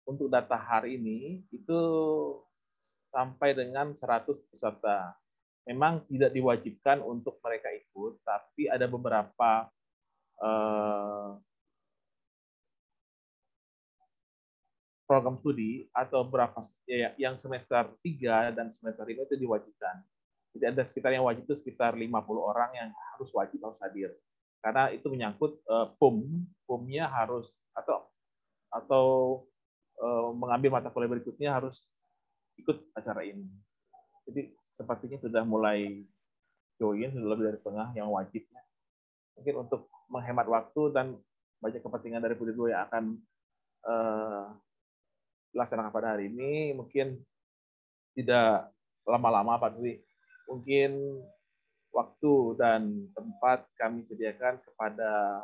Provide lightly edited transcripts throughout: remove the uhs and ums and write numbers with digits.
untuk data hari ini itu sampai dengan 100 peserta. Memang tidak diwajibkan untuk mereka ikut, tapi ada beberapa program studi atau berapa yang semester 3 dan semester 5 itu diwajibkan. Jadi ada sekitar yang wajib itu sekitar 50 orang yang harus hadir. Karena itu menyangkut PUM-nya harus atau mengambil mata kuliah berikutnya harus ikut acara ini. Jadi sepertinya sudah mulai join, sudah lebih dari setengah yang wajibnya. Mungkin untuk menghemat waktu dan banyak kepentingan dari Budi Dua yang akan dilaksanakan pada hari ini, mungkin tidak lama-lama Pak Dwi. Mungkin waktu dan tempat kami sediakan kepada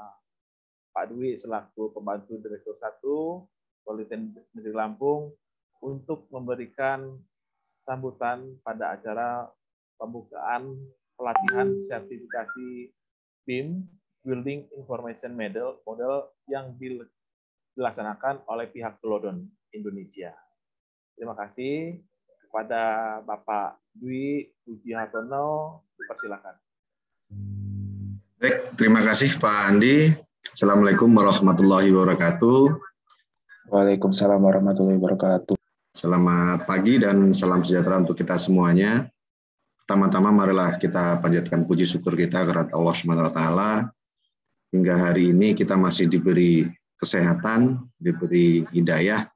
Pak Dwi selaku pembantu Direktur 1 Politeknik Negeri Lampung untuk memberikan sambutan pada acara pembukaan pelatihan sertifikasi BIM Building Information Model yang dilaksanakan oleh pihak Glodon Indonesia. Terima kasih kepada Bapak Dwi Puji Hartono, dipersilakan. Baik, terima kasih Pak Andi. Assalamualaikum warahmatullahi wabarakatuh. Waalaikumsalam warahmatullahi wabarakatuh. Selamat pagi dan salam sejahtera untuk kita semuanya. Pertama-tama marilah kita panjatkan puji syukur kita kepada Allah Subhanahu wa taala. Hingga hari ini kita masih diberi kesehatan, diberi hidayah,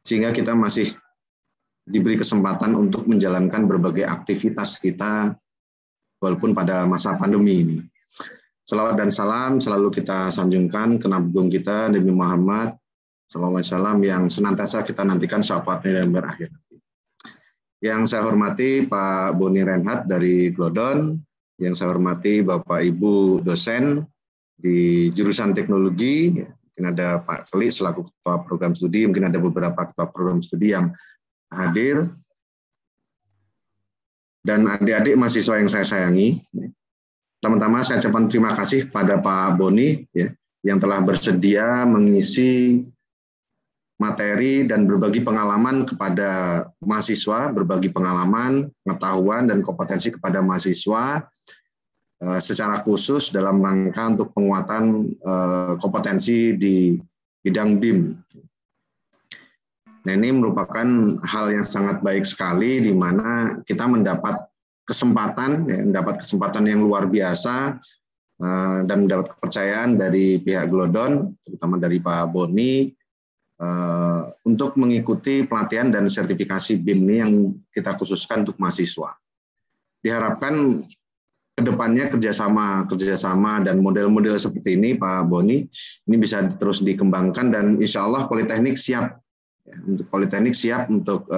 sehingga kita masih diberi kesempatan untuk menjalankan berbagai aktivitas kita walaupun pada masa pandemi ini. Salawat dan salam selalu kita sanjungkan ke Nabi kita Nabi Muhammad SAW yang senantiasa kita nantikan syafaatnya dan berakhir. Yang saya hormati Pak Boni Reinhardt dari Glodon, yang saya hormati Bapak Ibu dosen di jurusan teknologi, mungkin ada Pak Keli selaku ketua program studi, mungkin ada beberapa ketua program studi yang hadir, dan adik-adik mahasiswa yang saya sayangi. Pertama-tama saya ucapkan terima kasih pada Pak Boni yang telah bersedia mengisi materi dan berbagi pengalaman kepada mahasiswa, berbagi pengalaman, pengetahuan, dan kompetensi kepada mahasiswa secara khusus dalam rangka untuk penguatan kompetensi di bidang BIM. Nah, ini merupakan hal yang sangat baik sekali di mana kita mendapat kesempatan yang luar biasa dan mendapat kepercayaan dari pihak Glodon, terutama dari Pak Boni, untuk mengikuti pelatihan dan sertifikasi BIM ini yang kita khususkan untuk mahasiswa. Diharapkan kedepannya kerjasama dan model-model seperti ini, Pak Boni, ini bisa terus dikembangkan dan insya Allah Politeknik siap untuk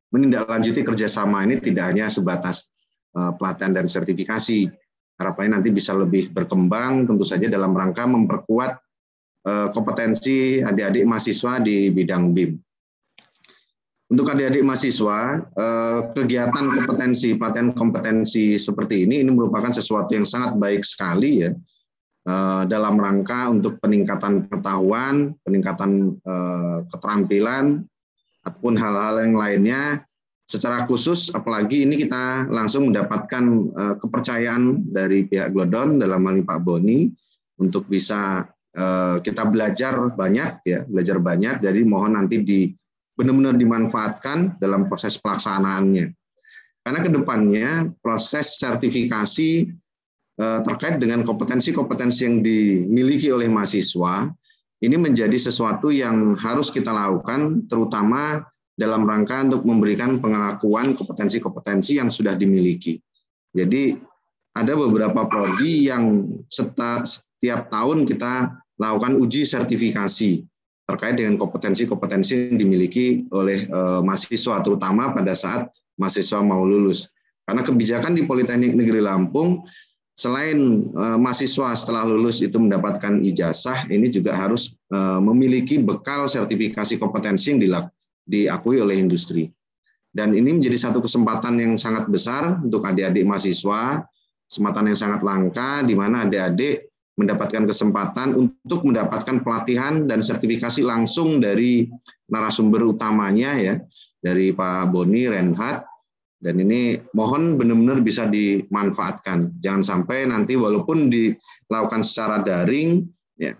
menindaklanjuti kerjasama ini tidak hanya sebatas pelatihan dan sertifikasi. Harapannya nanti bisa lebih berkembang, tentu saja dalam rangka memperkuat kompetensi adik-adik mahasiswa di bidang BIM. Untuk adik-adik mahasiswa, kegiatan pelatihan kompetensi seperti ini merupakan sesuatu yang sangat baik sekali ya, dalam rangka untuk peningkatan pengetahuan, peningkatan keterampilan, ataupun hal-hal yang lainnya. Secara khusus, apalagi ini kita langsung mendapatkan kepercayaan dari pihak Glodon dalam hal ini Pak Boni untuk bisa kita belajar banyak. Jadi mohon nanti benar-benar dimanfaatkan dalam proses pelaksanaannya. Karena kedepannya proses sertifikasi terkait dengan kompetensi-kompetensi yang dimiliki oleh mahasiswa ini menjadi sesuatu yang harus kita lakukan, terutama dalam rangka untuk memberikan pengakuan kompetensi-kompetensi yang sudah dimiliki. Jadi ada beberapa prodi yang setiap tahun kita lakukan uji sertifikasi terkait dengan kompetensi-kompetensi yang dimiliki oleh mahasiswa, terutama pada saat mahasiswa mau lulus. Karena kebijakan di Politeknik Negeri Lampung, selain mahasiswa setelah lulus itu mendapatkan ijazah, ini juga harus memiliki bekal sertifikasi kompetensi yang diakui oleh industri. Dan ini menjadi satu kesempatan yang sangat besar untuk adik-adik mahasiswa, kesempatan yang sangat langka, di mana adik-adik mendapatkan kesempatan untuk mendapatkan pelatihan dan sertifikasi langsung dari narasumber utamanya ya, dari Pak Boni, Reinhard, dan ini mohon benar-benar bisa dimanfaatkan. Jangan sampai nanti walaupun dilakukan secara daring, ya,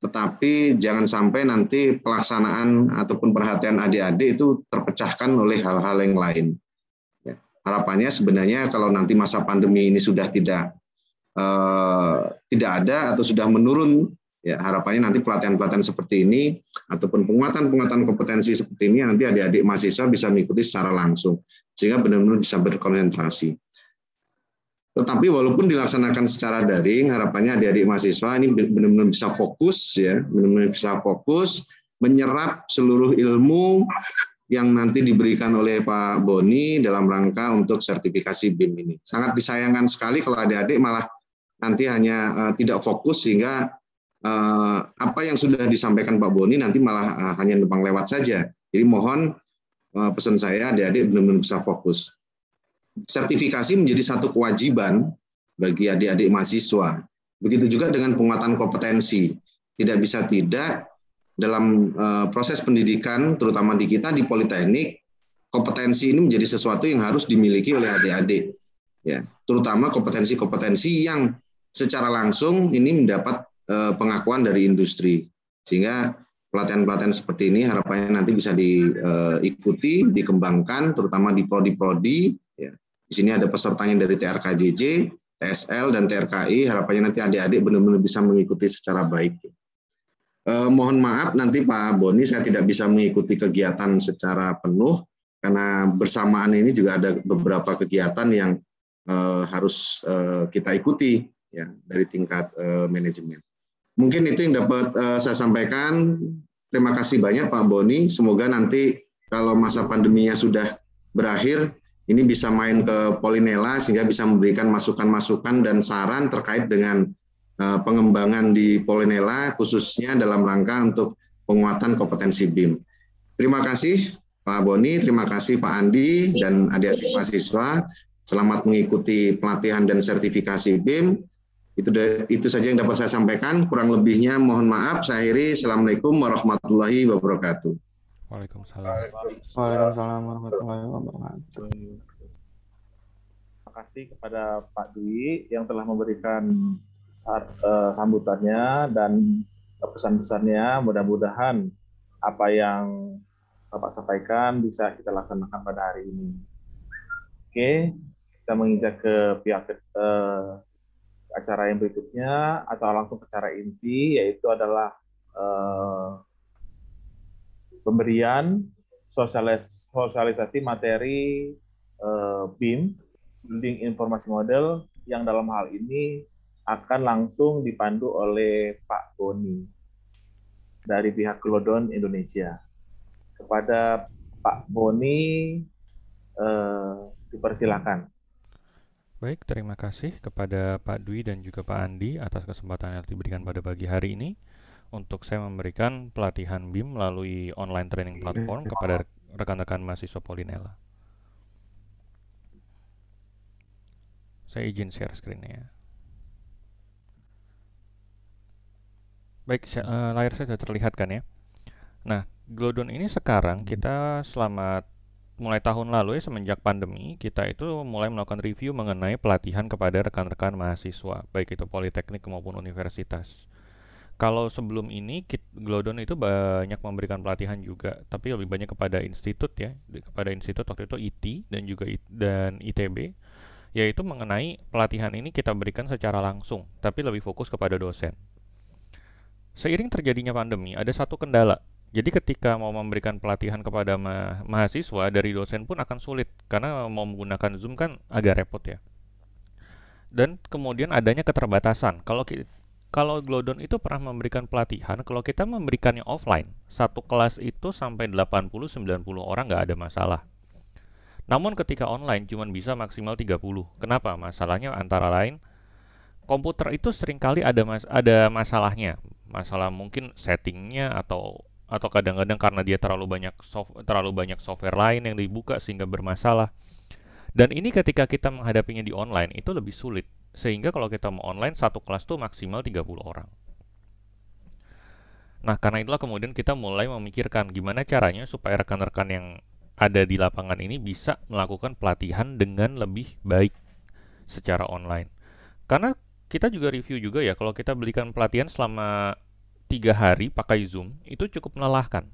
tetapi jangan sampai nanti pelaksanaan ataupun perhatian adik-adik itu terpecahkan oleh hal-hal yang lain. Ya, harapannya sebenarnya kalau nanti masa pandemi ini sudah tidak ada atau sudah menurun, ya harapannya nanti pelatihan-pelatihan seperti ini ataupun penguatan kompetensi seperti ini nanti adik-adik mahasiswa bisa mengikuti secara langsung sehingga benar-benar bisa berkonsentrasi. Tetapi walaupun dilaksanakan secara daring, harapannya adik-adik mahasiswa ini benar-benar bisa fokus ya, benar-benar bisa fokus menyerap seluruh ilmu yang nanti diberikan oleh Pak Boni dalam rangka untuk sertifikasi BIM ini. Sangat disayangkan sekali kalau adik-adik malah nanti hanya tidak fokus sehingga apa yang sudah disampaikan Pak Boni nanti malah hanya numpang lewat saja. Jadi mohon pesan saya adik-adik benar-benar bisa fokus. Sertifikasi menjadi satu kewajiban bagi adik-adik mahasiswa. Begitu juga dengan penguatan kompetensi. Tidak bisa tidak dalam proses pendidikan, terutama di kita di Politeknik, kompetensi ini menjadi sesuatu yang harus dimiliki oleh adik-adik. Ya, terutama kompetensi-kompetensi yang secara langsung ini mendapat pengakuan dari industri. Sehingga pelatihan-pelatihan seperti ini harapannya nanti bisa diikuti, dikembangkan, terutama di prodi-prodi. Ya. Di sini ada pesertanya dari TRKJJ, TSL, dan TRKI. Harapannya nanti adik-adik benar-benar bisa mengikuti secara baik. Mohon maaf nanti Pak Boni saya tidak bisa mengikuti kegiatan secara penuh karena bersamaan ini juga ada beberapa kegiatan yang harus kita ikuti ya dari tingkat manajemen. Mungkin itu yang dapat saya sampaikan. Terima kasih banyak Pak Boni. Semoga nanti kalau masa pandeminya sudah berakhir, ini bisa main ke Polinela sehingga bisa memberikan masukan-masukan dan saran terkait dengan pengembangan di Polinela khususnya dalam rangka untuk penguatan kompetensi BIM. Terima kasih Pak Boni, terima kasih Pak Andi dan adik-adik mahasiswa. Selamat mengikuti pelatihan dan sertifikasi BIM. Itu saja yang dapat saya sampaikan. Kurang lebihnya mohon maaf. Saya akhiri. Assalamualaikum warahmatullahi wabarakatuh. Waalaikumsalam. Waalaikumsalam warahmatullahi wabarakatuh. Terima kasih kepada Pak Dwi yang telah memberikan sambutannya dan pesan-pesannya. Mudah-mudahan apa yang Bapak sampaikan bisa kita laksanakan pada hari ini. Oke, kita menginjak ke pihak acara yang berikutnya atau langsung ke acara inti, yaitu adalah pemberian sosialisasi materi BIM, Building Informasi Model, yang dalam hal ini akan langsung dipandu oleh Pak Boni dari pihak Glodon Indonesia. Kepada Pak Boni, dipersilakan. Baik, terima kasih kepada Pak Dwi dan juga Pak Andi atas kesempatan yang diberikan pada pagi hari ini untuk saya memberikan pelatihan BIM melalui online training platform kepada rekan-rekan mahasiswa Polinela. Saya izin share screen-nya. Baik, layar saya sudah terlihat kan ya. Nah, Glodon ini sekarang kita mulai tahun lalu ya, semenjak pandemi, kita itu mulai melakukan review mengenai pelatihan kepada rekan-rekan mahasiswa, baik itu politeknik maupun universitas. Kalau sebelum ini, Glodon itu banyak memberikan pelatihan juga, tapi lebih banyak kepada institut ya, kepada institut waktu itu IT dan juga ITB, yaitu mengenai pelatihan ini kita berikan secara langsung, tapi lebih fokus kepada dosen. Seiring terjadinya pandemi, ada satu kendala. Jadi ketika mau memberikan pelatihan kepada mahasiswa, dari dosen pun akan sulit karena mau menggunakan Zoom kan agak repot ya. Dan kemudian adanya keterbatasan. Kalau Glodon itu pernah memberikan pelatihan, kalau kita memberikannya offline, satu kelas itu sampai 80-90 orang nggak ada masalah. Namun ketika online cuma bisa maksimal 30. Kenapa? Masalahnya antara lain komputer itu seringkali ada masalahnya. Masalah mungkin settingnya atau kadang-kadang karena dia terlalu banyak software lain yang dibuka sehingga bermasalah. Dan ini ketika kita menghadapinya di online itu lebih sulit. Sehingga kalau kita mau online, satu kelas tuh maksimal 30 orang. Nah, karena itulah kemudian kita mulai memikirkan gimana caranya supaya rekan-rekan yang ada di lapangan ini bisa melakukan pelatihan dengan lebih baik secara online. Karena kita juga review juga ya, kalau kita belikan pelatihan selama 3 hari pakai Zoom, itu cukup melelahkan.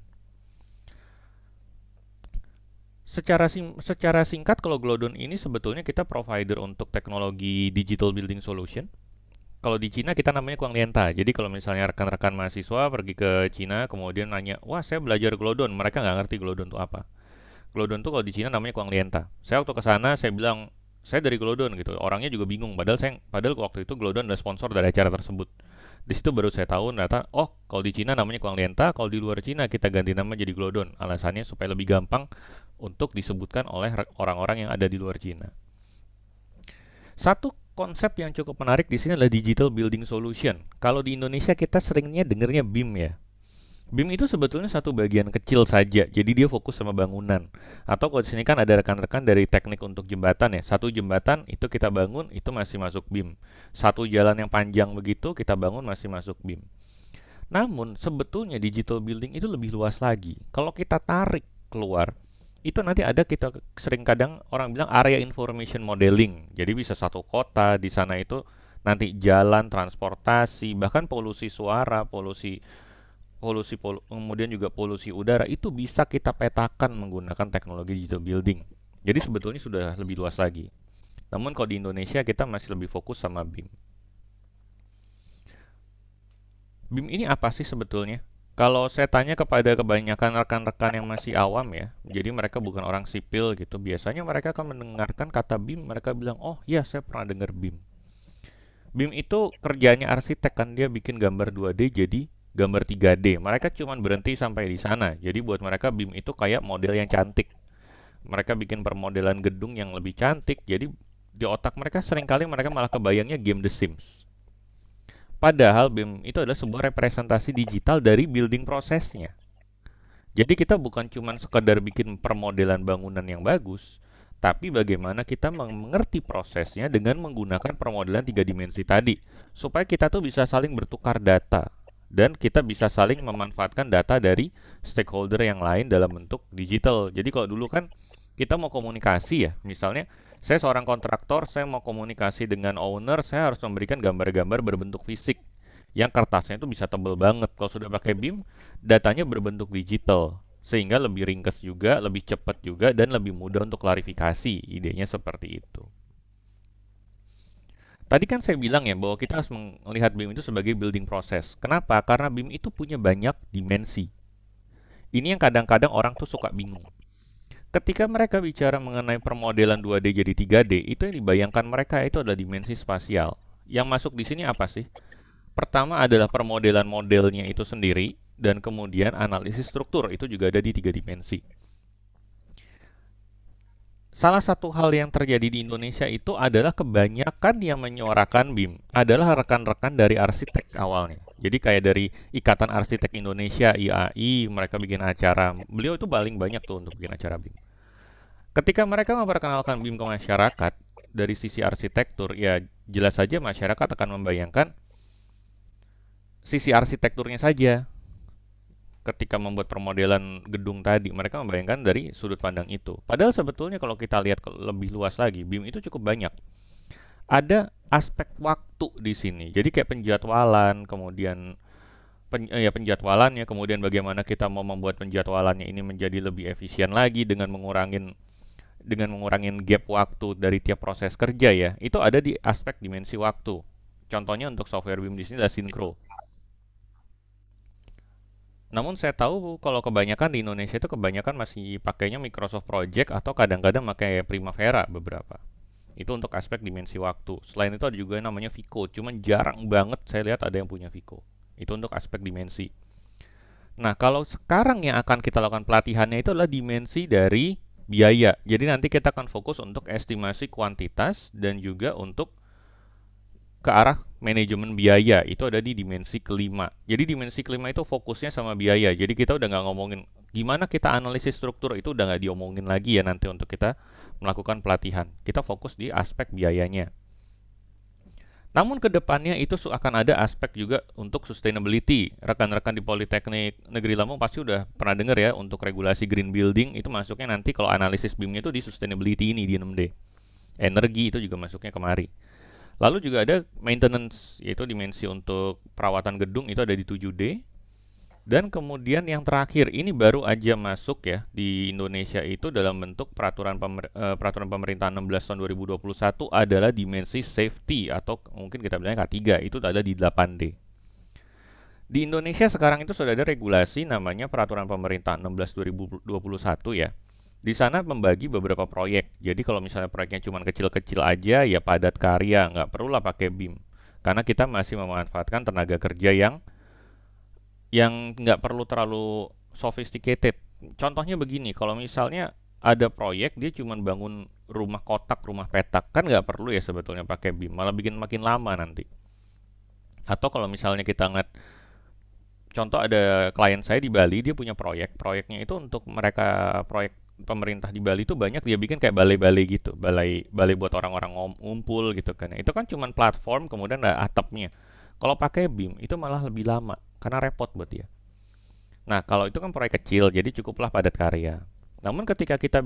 Secara singkat, kalau Glodon ini sebetulnya kita provider untuk teknologi digital building solution. Kalau di Cina kita namanya Kuanglienta. Jadi kalau misalnya rekan-rekan mahasiswa pergi ke Cina kemudian nanya, wah saya belajar Glodon, mereka nggak ngerti Glodon itu apa. Glodon tuh kalau di Cina namanya Kuanglienta. Saya waktu ke sana saya bilang saya dari Glodon gitu. Orangnya juga bingung. Padahal waktu itu Glodon adalah sponsor dari acara tersebut. Di situ baru saya tahu ternyata oh kalau di Cina namanya Kuanglienta, kalau di luar Cina kita ganti nama jadi Glodon. Alasannya supaya lebih gampang untuk disebutkan oleh orang-orang yang ada di luar Cina. Satu konsep yang cukup menarik di sini adalah digital building solution. Kalau di Indonesia kita seringnya dengernya BIM ya. BIM itu sebetulnya satu bagian kecil saja, jadi dia fokus sama bangunan. Atau kalau di sini kan ada rekan-rekan dari teknik untuk jembatan ya. Satu jembatan itu kita bangun, itu masih masuk BIM. Satu jalan yang panjang begitu kita bangun masih masuk BIM. Namun sebetulnya digital building itu lebih luas lagi. Kalau kita tarik keluar, itu nanti ada kita sering kadang orang bilang area information modeling. Jadi bisa satu kota di sana itu nanti jalan, transportasi, bahkan polusi suara, kemudian juga polusi udara itu bisa kita petakan menggunakan teknologi digital building. Jadi sebetulnya sudah lebih luas lagi. Namun kalau di Indonesia kita masih lebih fokus sama BIM. BIM ini apa sih sebetulnya? Kalau saya tanya kepada kebanyakan rekan-rekan yang masih awam ya, jadi mereka bukan orang sipil gitu, biasanya mereka akan mendengarkan kata BIM, mereka bilang, oh iya saya pernah dengar BIM. BIM itu kerjanya arsitek kan, dia bikin gambar 2D jadi gambar 3D. Mereka cuma berhenti sampai di sana. Jadi buat mereka BIM itu kayak model yang cantik. Mereka bikin permodelan gedung yang lebih cantik. Jadi di otak mereka seringkali mereka malah kebayangnya game The Sims. Padahal BIM itu adalah sebuah representasi digital dari building prosesnya. Jadi kita bukan cuma sekedar bikin permodelan bangunan yang bagus, tapi bagaimana kita mengerti prosesnya dengan menggunakan permodelan 3 dimensi tadi, supaya kita tuh bisa saling bertukar data dan kita bisa saling memanfaatkan data dari stakeholder yang lain dalam bentuk digital. Jadi kalau dulu kan kita mau komunikasi ya, misalnya saya seorang kontraktor, saya mau komunikasi dengan owner, saya harus memberikan gambar-gambar berbentuk fisik yang kertasnya itu bisa tebal banget. Kalau sudah pakai BIM, datanya berbentuk digital sehingga lebih ringkas juga, lebih cepat juga, dan lebih mudah untuk klarifikasi. Idenya seperti itu. Tadi kan saya bilang ya bahwa kita harus melihat BIM itu sebagai building process. Kenapa? Karena BIM itu punya banyak dimensi. Ini yang kadang-kadang orang tuh suka bingung. Ketika mereka bicara mengenai permodelan 2D jadi 3D, itu yang dibayangkan mereka itu adalah dimensi spasial. Yang masuk di sini apa sih? Pertama adalah permodelan modelnya itu sendiri, dan kemudian analisis struktur itu juga ada di 3 dimensi. Salah satu hal yang terjadi di Indonesia itu adalah kebanyakan yang menyuarakan BIM adalah rekan-rekan dari arsitek awalnya. Jadi kayak dari Ikatan Arsitek Indonesia, IAI, mereka bikin acara. Beliau itu paling banyak tuh untuk bikin acara BIM. Ketika mereka memperkenalkan BIM ke masyarakat, dari sisi arsitektur, ya jelas saja masyarakat akan membayangkan sisi arsitekturnya saja. Ketika membuat permodelan gedung tadi, mereka membayangkan dari sudut pandang itu. Padahal sebetulnya kalau kita lihat lebih luas lagi, BIM itu cukup banyak. Ada aspek waktu di sini. Jadi kayak penjadwalan, kemudian penjadwalannya, kemudian bagaimana kita mau membuat penjadwalannya ini menjadi lebih efisien lagi dengan mengurangin gap waktu dari tiap proses kerja ya. Itu ada di aspek dimensi waktu. Contohnya untuk software BIM di sini adalah Syncro. Namun saya tahu kalau kebanyakan di Indonesia itu kebanyakan masih pakainya Microsoft Project atau kadang-kadang pakai Primavera beberapa. Itu untuk aspek dimensi waktu. Selain itu ada juga yang namanya Vico, cuman jarang banget saya lihat ada yang punya Vico. Itu untuk aspek dimensi. Nah, kalau sekarang yang akan kita lakukan pelatihannya itu adalah dimensi dari biaya. Jadi nanti kita akan fokus untuk estimasi kuantitas dan juga untuk ke arah manajemen biaya. Itu ada di dimensi kelima. Jadi dimensi kelima itu fokusnya sama biaya. Jadi kita udah nggak ngomongin gimana kita analisis struktur, itu udah nggak diomongin lagi ya nanti untuk kita melakukan pelatihan. Kita fokus di aspek biayanya. Namun ke depannya itu akan ada aspek juga untuk sustainability. Rekan-rekan di Politeknik Negeri Lampung pasti udah pernah dengar ya, untuk regulasi green building itu masuknya nanti kalau analisis BIM-nya itu di sustainability ini di 6D. Energi itu juga masuknya kemari. Lalu juga ada maintenance, yaitu dimensi untuk perawatan gedung itu ada di 7D. Dan kemudian yang terakhir, ini baru aja masuk ya di Indonesia itu dalam bentuk peraturan pemerintah 16 tahun 2021 adalah dimensi safety atau mungkin kita bilangnya K3, itu ada di 8D. Di Indonesia sekarang itu sudah ada regulasi namanya peraturan pemerintah 16 2021 ya. Di sana membagi beberapa proyek. Jadi kalau misalnya proyeknya cuma kecil-kecil aja ya padat karya, nggak perlulah pakai BIM. Karena kita masih memanfaatkan tenaga kerja yang nggak perlu terlalu sophisticated. Contohnya begini, kalau misalnya ada proyek dia cuma bangun rumah kotak, rumah petak, kan nggak perlu ya sebetulnya pakai BIM, malah bikin makin lama nanti. Atau kalau misalnya kita ngeliat, contoh ada klien saya di Bali, dia punya proyeknya itu untuk mereka proyek pemerintah di Bali itu banyak dia bikin kayak balai-balai gitu, balai buat orang-orang ngumpul gitu kan. Itu kan cuma platform kemudian ada atapnya. Kalau pakai BIM itu malah lebih lama karena repot buat dia. Nah, kalau itu kan proyek kecil, jadi cukuplah padat karya. Namun ketika kita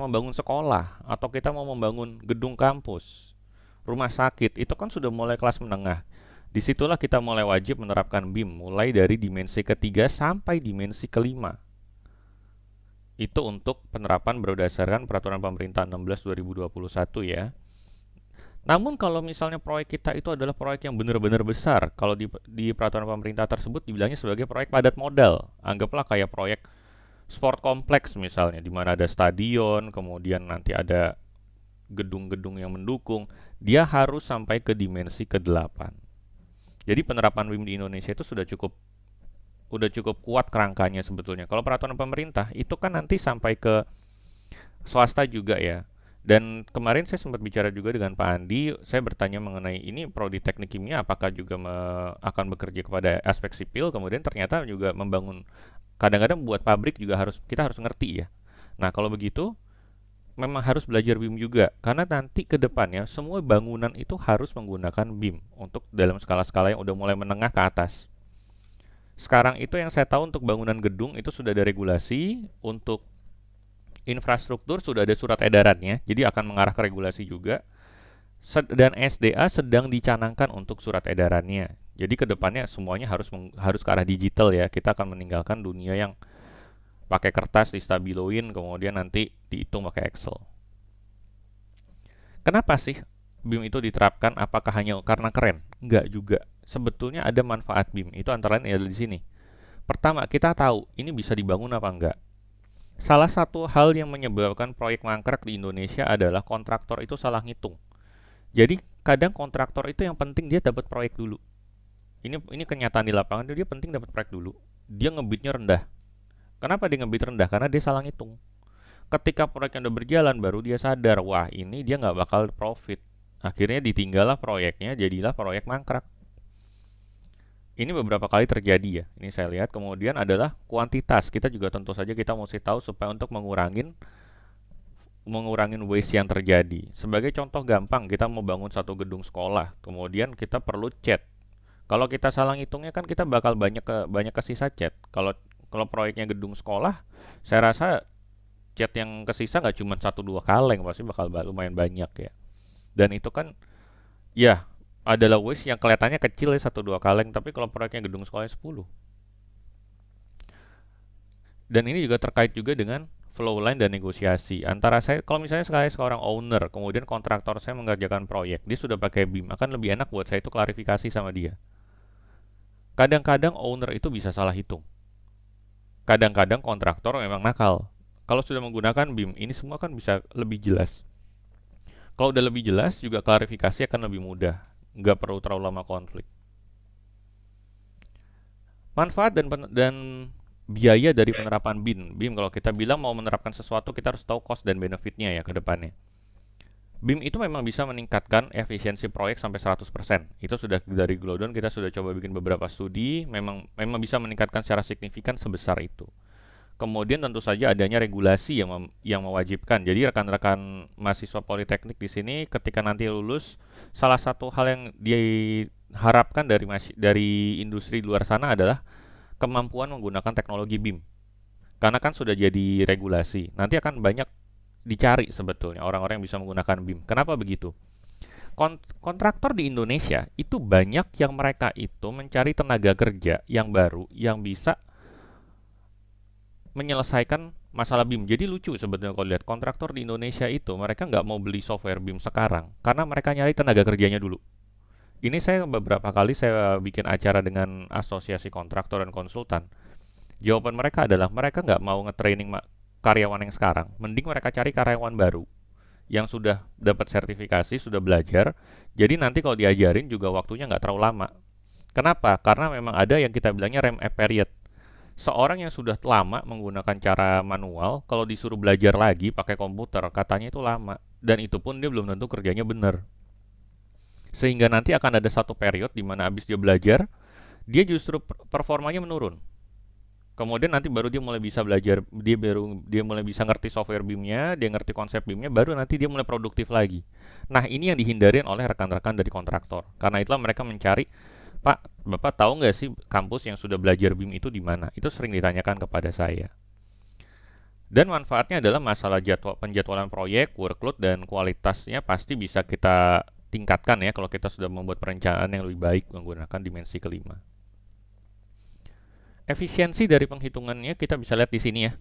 membangun sekolah atau kita mau membangun gedung kampus, rumah sakit, itu kan sudah mulai kelas menengah. Disitulah kita mulai wajib menerapkan BIM, mulai dari dimensi ketiga sampai dimensi kelima. Itu untuk penerapan berdasarkan peraturan pemerintah 16 2021 ya. Namun kalau misalnya proyek kita itu adalah proyek yang benar-benar besar, kalau di peraturan pemerintah tersebut dibilangnya sebagai proyek padat modal. Anggaplah kayak proyek sport kompleks misalnya, di mana ada stadion, kemudian nanti ada gedung-gedung yang mendukung, dia harus sampai ke dimensi ke-8. Jadi penerapan BIM di Indonesia itu sudah cukup kuat kerangkanya sebetulnya. Kalau peraturan pemerintah itu kan nanti sampai ke swasta juga ya. Dan kemarin saya sempat bicara juga dengan Pak Andi, saya bertanya mengenai ini prodi teknik kimia apakah juga akan bekerja kepada aspek sipil, kemudian ternyata juga membangun, kadang-kadang buat pabrik juga kita harus ngerti ya. Nah kalau begitu, memang harus belajar BIM juga, karena nanti ke depannya semua bangunan itu harus menggunakan BIM untuk dalam skala-skala yang udah mulai menengah ke atas. Sekarang itu yang saya tahu untuk bangunan gedung itu sudah ada regulasi, untuk infrastruktur sudah ada surat edarannya, jadi akan mengarah ke regulasi juga. Dan SDA sedang dicanangkan untuk surat edarannya. Jadi kedepannya semuanya harus ke arah digital ya. Kita akan meninggalkan dunia yang pakai kertas distabiloin, kemudian nanti dihitung pakai Excel. Kenapa sih BIM itu diterapkan? Apakah hanya karena keren? Enggak juga. Sebetulnya ada manfaat BIM. Itu antara lain ada di sini. Pertama, kita tahu ini bisa dibangun apa enggak. Salah satu hal yang menyebabkan proyek mangkrak di Indonesia adalah kontraktor itu salah ngitung. Jadi kadang kontraktor itu yang penting dia dapat proyek dulu. Ini kenyataan di lapangan, dia penting dapat proyek dulu. Dia ngebidnya rendah. Kenapa dia ngebid rendah? Karena dia salah ngitung. Ketika proyeknya udah berjalan baru dia sadar, wah ini dia nggak bakal profit. Akhirnya ditinggallah proyeknya, jadilah proyek mangkrak. Ini beberapa kali terjadi ya. Ini saya lihat. Kemudian adalah kuantitas. Kita juga tentu saja kita mesti tahu supaya untuk mengurangin waste yang terjadi. Sebagai contoh gampang, kita mau bangun satu gedung sekolah, kemudian kita perlu cat. Kalau kita salah ngitungnya kan kita bakal banyak kesisa cat. Kalau proyeknya gedung sekolah, saya rasa cat yang kesisa nggak cuma 1-2 kaleng, pasti bakal lumayan banyak ya. Dan itu kan ya adalah waste yang kelihatannya kecil ya 1-2 kaleng, tapi kalau proyeknya gedung sekolahnya 10. Dan ini juga terkait juga dengan flow line dan negosiasi antara saya. Kalau misalnya seorang owner, kemudian kontraktor saya mengerjakan proyek, dia sudah pakai BIM, akan lebih enak buat saya itu klarifikasi sama dia. Kadang-kadang owner itu bisa salah hitung. Kadang-kadang kontraktor memang nakal. Kalau sudah menggunakan BIM, ini semua kan bisa lebih jelas. Kalau udah lebih jelas, juga klarifikasi akan lebih mudah. Nggak perlu terlalu lama konflik. Manfaat dan biaya dari penerapan BIM, kalau kita bilang mau menerapkan sesuatu, kita harus tahu cost dan benefitnya ya ke depannya. BIM itu memang bisa meningkatkan efisiensi proyek sampai 100%. Itu sudah dari Glodon, kita sudah coba bikin beberapa studi, memang bisa meningkatkan secara signifikan sebesar itu. Kemudian tentu saja adanya regulasi yang mewajibkan. Jadi rekan-rekan mahasiswa politeknik di sini ketika nanti lulus, salah satu hal yang diharapkan dari industri di luar sana adalah kemampuan menggunakan teknologi BIM. Karena kan sudah jadi regulasi. Nanti akan banyak dicari sebetulnya orang-orang yang bisa menggunakan BIM. Kenapa begitu? Kontraktor di Indonesia itu banyak yang mereka itu mencari tenaga kerja yang baru yang bisa menyelesaikan masalah BIM. Jadi lucu sebetulnya kalau lihat kontraktor di Indonesia itu mereka nggak mau beli software BIM sekarang karena mereka nyari tenaga kerjanya dulu. Ini saya beberapa kali saya bikin acara dengan asosiasi kontraktor dan konsultan. Jawaban mereka adalah mereka nggak mau nge-training karyawan yang sekarang. Mending mereka cari karyawan baru yang sudah dapat sertifikasi, sudah belajar. Jadi nanti kalau diajarin juga waktunya nggak terlalu lama. Kenapa? Karena memang ada yang kita bilangnya ramp-up period. Seorang yang sudah lama menggunakan cara manual, kalau disuruh belajar lagi pakai komputer, katanya itu lama. Dan itu pun dia belum tentu kerjanya benar. Sehingga nanti akan ada satu period di mana habis dia belajar, dia justru performanya menurun. Kemudian nanti baru dia mulai bisa belajar, dia mulai bisa ngerti software BIM-nya, dia ngerti konsep BIM-nya, baru nanti dia mulai produktif lagi. Nah, ini yang dihindarin oleh rekan-rekan dari kontraktor. Karena itulah mereka mencari, Pak, Bapak tahu nggak sih kampus yang sudah belajar BIM itu di mana? Itu sering ditanyakan kepada saya. Dan manfaatnya adalah masalah penjadwalan proyek, workload, dan kualitasnya pasti bisa kita tingkatkan ya kalau kita sudah membuat perencanaan yang lebih baik menggunakan dimensi kelima. Efisiensi dari penghitungannya kita bisa lihat di sini ya.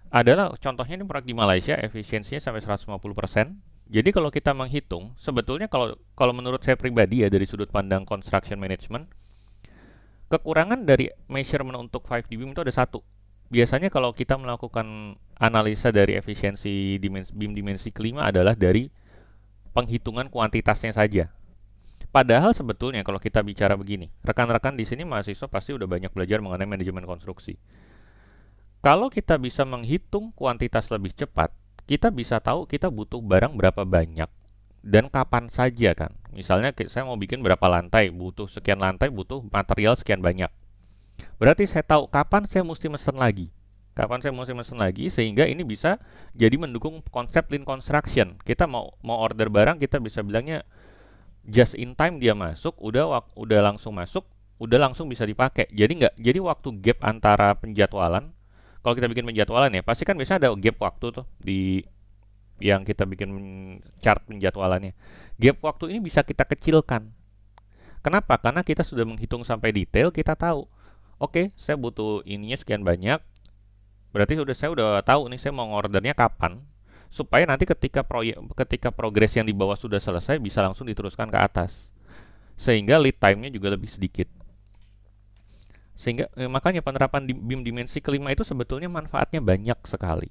Adalah contohnya ini proyek di Malaysia efisiensinya sampai 150%. Jadi kalau kita menghitung, sebetulnya kalau menurut saya pribadi ya dari sudut pandang construction management, kekurangan dari measurement untuk 5D BIM itu ada satu. Biasanya kalau kita melakukan analisa dari efisiensi BIM dimensi kelima adalah dari penghitungan kuantitasnya saja. Padahal sebetulnya kalau kita bicara begini, rekan-rekan di sini mahasiswa pasti udah banyak belajar mengenai manajemen konstruksi. Kalau kita bisa menghitung kuantitas lebih cepat, kita bisa tahu kita butuh barang berapa banyak dan kapan saja kan. Misalnya saya mau bikin berapa lantai, butuh sekian lantai, butuh material sekian banyak. Berarti saya tahu kapan saya mesti mesen lagi. Sehingga ini bisa jadi mendukung konsep lean construction. Kita mau order barang, kita bisa bilangnya just in time dia masuk, udah langsung masuk, udah langsung bisa dipakai. Jadi waktu gap antara penjadwalan. Kalau kita bikin penjadwalan ya, pasti kan biasanya ada gap waktu tuh di yang kita bikin chart penjadwalannya. Gap waktu ini bisa kita kecilkan. Kenapa? Karena kita sudah menghitung sampai detail, kita tahu. Oke, saya butuh ininya sekian banyak. Berarti saya udah tahu nih saya mau ngordernya kapan. Supaya nanti ketika progres yang di bawah sudah selesai bisa langsung diteruskan ke atas. Sehingga lead time-nya juga lebih sedikit. Sehingga makanya penerapan BIM dimensi kelima itu sebetulnya manfaatnya banyak sekali.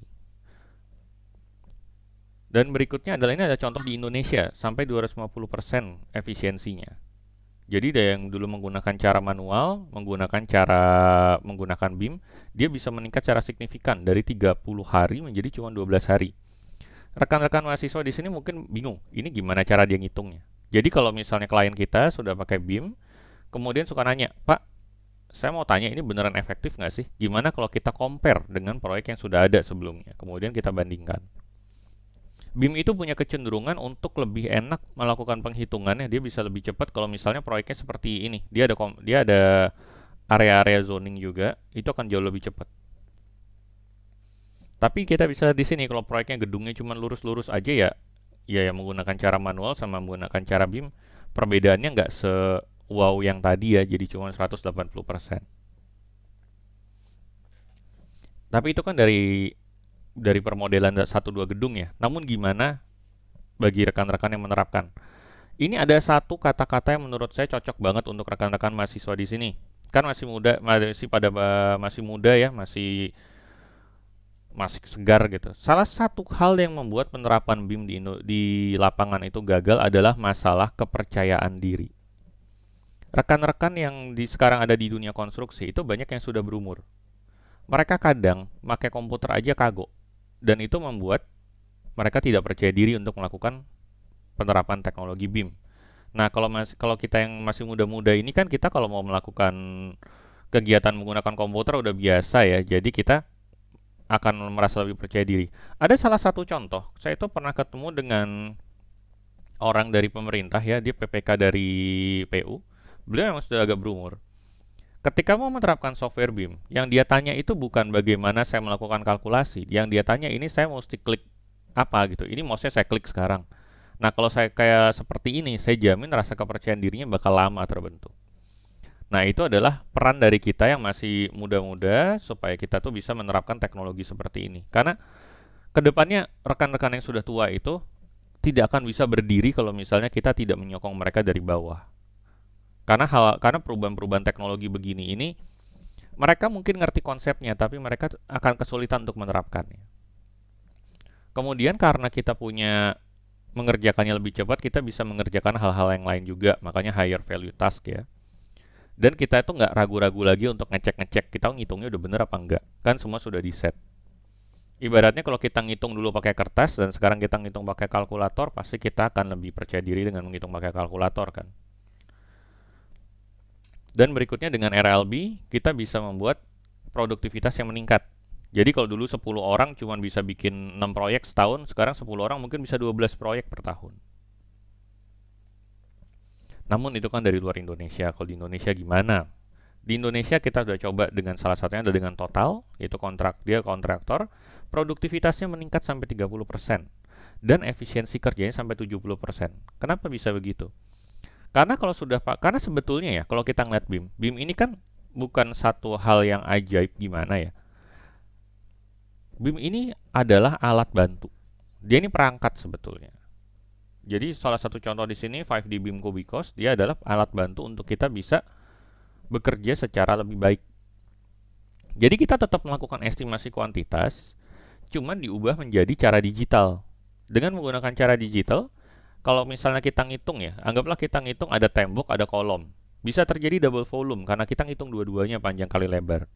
Dan berikutnya adalah ini ada contoh di Indonesia sampai 250% efisiensinya. Jadi dari yang dulu menggunakan cara manual, menggunakan BIM, dia bisa meningkat secara signifikan dari 30 hari menjadi cuma 12 hari. Rekan-rekan mahasiswa di sini mungkin bingung, ini gimana cara dia ngitungnya. Jadi kalau misalnya klien kita sudah pakai BIM, kemudian suka nanya, Pak, saya mau tanya ini beneran efektif nggak sih? Gimana kalau kita compare dengan proyek yang sudah ada sebelumnya? Kemudian kita bandingkan. BIM itu punya kecenderungan untuk lebih enak melakukan penghitungannya, dia bisa lebih cepat kalau misalnya proyeknya seperti ini. Dia ada area-area zoning juga, itu akan jauh lebih cepat. Tapi kita bisa lihat di sini kalau proyeknya gedungnya cuma lurus-lurus aja ya menggunakan cara manual sama menggunakan cara BIM, perbedaannya nggak wow yang tadi ya, jadi cuma 180%. Tapi itu kan dari permodelan 1-2 gedung ya. Namun gimana bagi rekan-rekan yang menerapkan? Ini ada satu kata-kata yang menurut saya cocok banget untuk rekan-rekan mahasiswa di sini. Kan masih muda ya, masih segar gitu. Salah satu hal yang membuat penerapan BIM di lapangan itu gagal adalah masalah kepercayaan diri. Rekan-rekan yang sekarang ada di dunia konstruksi itu banyak yang sudah berumur. Mereka kadang pakai komputer aja kagok. Dan itu membuat mereka tidak percaya diri untuk melakukan penerapan teknologi BIM. Nah, kalau kita yang masih muda-muda ini kan kita kalau mau melakukan kegiatan menggunakan komputer udah biasa ya, jadi kita akan merasa lebih percaya diri. Ada salah satu contoh, saya itu pernah ketemu dengan orang dari pemerintah ya, dia PPK dari PU. Beliau memang sudah agak berumur. Ketika mau menerapkan software BIM, yang dia tanya itu bukan bagaimana saya melakukan kalkulasi. Yang dia tanya ini saya mesti klik apa gitu. Ini mouse-nya saya klik sekarang. Nah, kalau saya kayak seperti ini, saya jamin rasa kepercayaan dirinya bakal lama terbentuk. Nah, itu adalah peran dari kita yang masih muda-muda supaya kita tuh bisa menerapkan teknologi seperti ini. Karena kedepannya rekan-rekan yang sudah tua itu tidak akan bisa berdiri kalau misalnya kita tidak menyokong mereka dari bawah. Karena perubahan-perubahan teknologi begini ini mereka mungkin ngerti konsepnya tapi mereka akan kesulitan untuk menerapkannya. Kemudian karena kita punya mengerjakannya lebih cepat, kita bisa mengerjakan hal-hal yang lain juga, makanya higher value task ya. Dan kita itu nggak ragu-ragu lagi untuk ngecek-ngecek kita ngitungnya udah bener apa enggak, kan semua sudah di set. Ibaratnya kalau kita ngitung dulu pakai kertas dan sekarang kita ngitung pakai kalkulator, pasti kita akan lebih percaya diri dengan menghitung pakai kalkulator kan. Dan berikutnya dengan RLB, kita bisa membuat produktivitas yang meningkat. Jadi kalau dulu 10 orang cuma bisa bikin 6 proyek setahun, sekarang 10 orang mungkin bisa 12 proyek per tahun. Namun itu kan dari luar Indonesia. Kalau di Indonesia gimana? Di Indonesia kita sudah coba dengan salah satunya adalah dengan Total, yaitu kontraktor, produktivitasnya meningkat sampai 30% dan efisiensi kerjanya sampai 70%. Kenapa bisa begitu? Karena karena sebetulnya ya kalau kita ngeliat BIM ini kan bukan satu hal yang ajaib gimana ya. BIM ini adalah alat bantu. Dia ini perangkat sebetulnya. Jadi salah satu contoh di sini 5D BIM Cubicos, dia adalah alat bantu untuk kita bisa bekerja secara lebih baik. Jadi kita tetap melakukan estimasi kuantitas, cuman diubah menjadi cara digital. Dengan menggunakan cara digital, kalau misalnya kita ngitung ya, anggaplah kita ngitung ada tembok, ada kolom. Bisa terjadi double volume karena kita ngitung dua-duanya panjang kali lebar.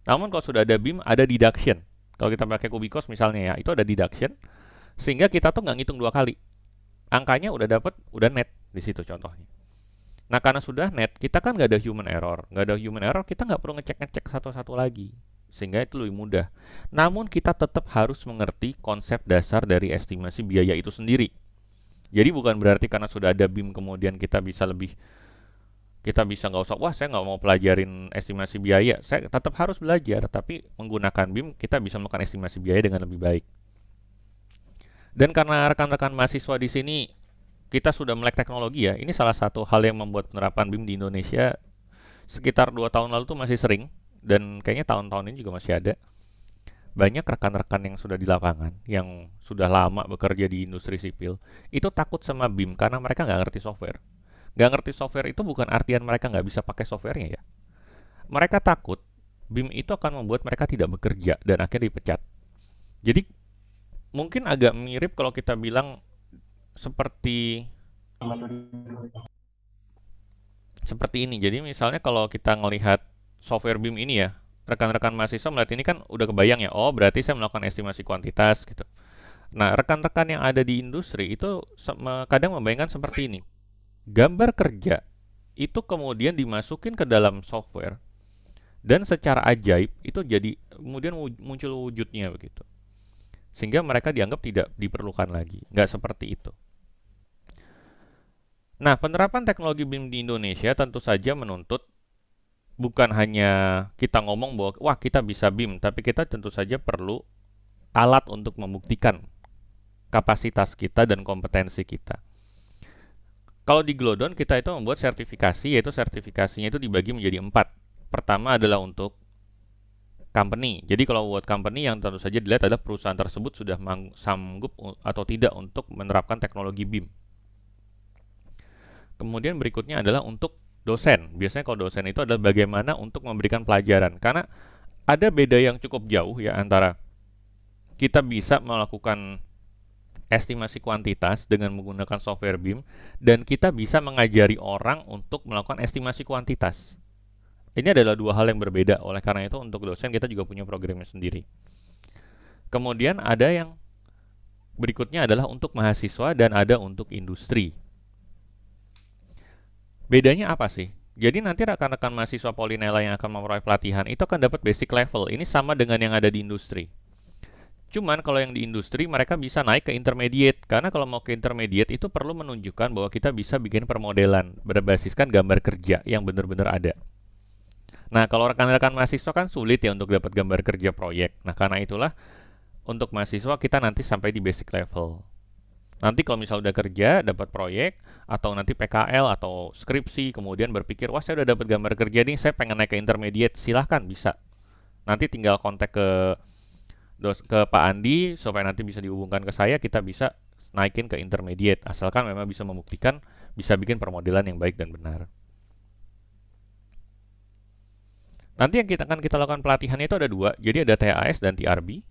Namun kalau sudah ada BIM, ada deduction. Kalau kita pakai Cubicos misalnya ya, itu ada deduction, sehingga kita tuh nggak ngitung 2 kali. Angkanya udah dapat, udah net di situ contohnya. Nah karena sudah net, kita kan nggak ada human error. Nggak ada human error, kita nggak perlu ngecek-ngecek satu-satu lagi. Sehingga itu lebih mudah. Namun kita tetap harus mengerti konsep dasar dari estimasi biaya itu sendiri. Jadi bukan berarti karena sudah ada BIM kemudian kita bisa nggak usah, wah saya nggak mau pelajarin estimasi biaya. Saya tetap harus belajar, tapi menggunakan BIM kita bisa melakukan estimasi biaya dengan lebih baik. Dan karena rekan-rekan mahasiswa di sini kita sudah melek teknologi ya, ini salah satu hal yang membuat penerapan BIM di Indonesia sekitar 2 tahun lalu tuh masih sering, dan kayaknya tahun-tahun ini juga masih ada. Banyak rekan-rekan yang sudah di lapangan, yang sudah lama bekerja di industri sipil, itu takut sama BIM karena mereka nggak ngerti software. Nggak ngerti software itu bukan artian mereka nggak bisa pakai softwarenya ya. Mereka takut BIM itu akan membuat mereka tidak bekerja dan akhirnya dipecat. Jadi mungkin agak mirip kalau kita bilang seperti ini. Jadi misalnya kalau kita ngelihat software BIM ini ya, rekan-rekan mahasiswa melihat ini kan udah kebayang ya, oh berarti saya melakukan estimasi kuantitas gitu. Nah, rekan-rekan yang ada di industri itu kadang membayangkan seperti ini. Gambar kerja itu kemudian dimasukin ke dalam software dan secara ajaib itu jadi kemudian muncul wujudnya begitu. Sehingga mereka dianggap tidak diperlukan lagi. Nggak seperti itu. Nah, penerapan teknologi BIM di Indonesia tentu saja menuntut bukan hanya kita ngomong bahwa wah kita bisa BIM, tapi kita tentu saja perlu alat untuk membuktikan kapasitas kita dan kompetensi kita. Kalau di Glodon kita itu membuat sertifikasi, yaitu sertifikasinya itu dibagi menjadi 4. Pertama adalah untuk company. Jadi kalau buat company yang tentu saja dilihat adalah perusahaan tersebut sudah sanggup atau tidak untuk menerapkan teknologi BIM. Kemudian berikutnya adalah untuk dosen. Biasanya kalau dosen itu adalah bagaimana untuk memberikan pelajaran. Karena ada beda yang cukup jauh ya antara kita bisa melakukan estimasi kuantitas dengan menggunakan software BIM dan kita bisa mengajari orang untuk melakukan estimasi kuantitas. Ini adalah 2 hal yang berbeda, oleh karena itu untuk dosen kita juga punya programnya sendiri. Kemudian ada yang berikutnya adalah untuk mahasiswa dan ada untuk industri. Bedanya apa sih? Jadi nanti rekan-rekan mahasiswa Polinela yang akan memperoleh pelatihan itu akan dapat basic level. Ini sama dengan yang ada di industri. Cuman kalau yang di industri mereka bisa naik ke intermediate. Karena kalau mau ke intermediate itu perlu menunjukkan bahwa kita bisa bikin permodelan berbasiskan gambar kerja yang benar-benar ada. Nah, kalau rekan-rekan mahasiswa kan sulit ya untuk dapat gambar kerja proyek. Nah, karena itulah untuk mahasiswa kita nanti sampai di basic level. Nanti kalau misalnya udah kerja, dapat proyek, atau nanti PKL atau skripsi, kemudian berpikir, wah saya udah dapat gambar kerja nih, saya pengen naik ke intermediate, silahkan bisa. Nanti tinggal kontak ke Pak Andi, supaya nanti bisa dihubungkan ke saya, kita bisa naikin ke intermediate, asalkan memang bisa membuktikan, bisa bikin permodelan yang baik dan benar. Nanti yang akan kita lakukan pelatihannya itu ada dua, jadi ada TAS dan TRB.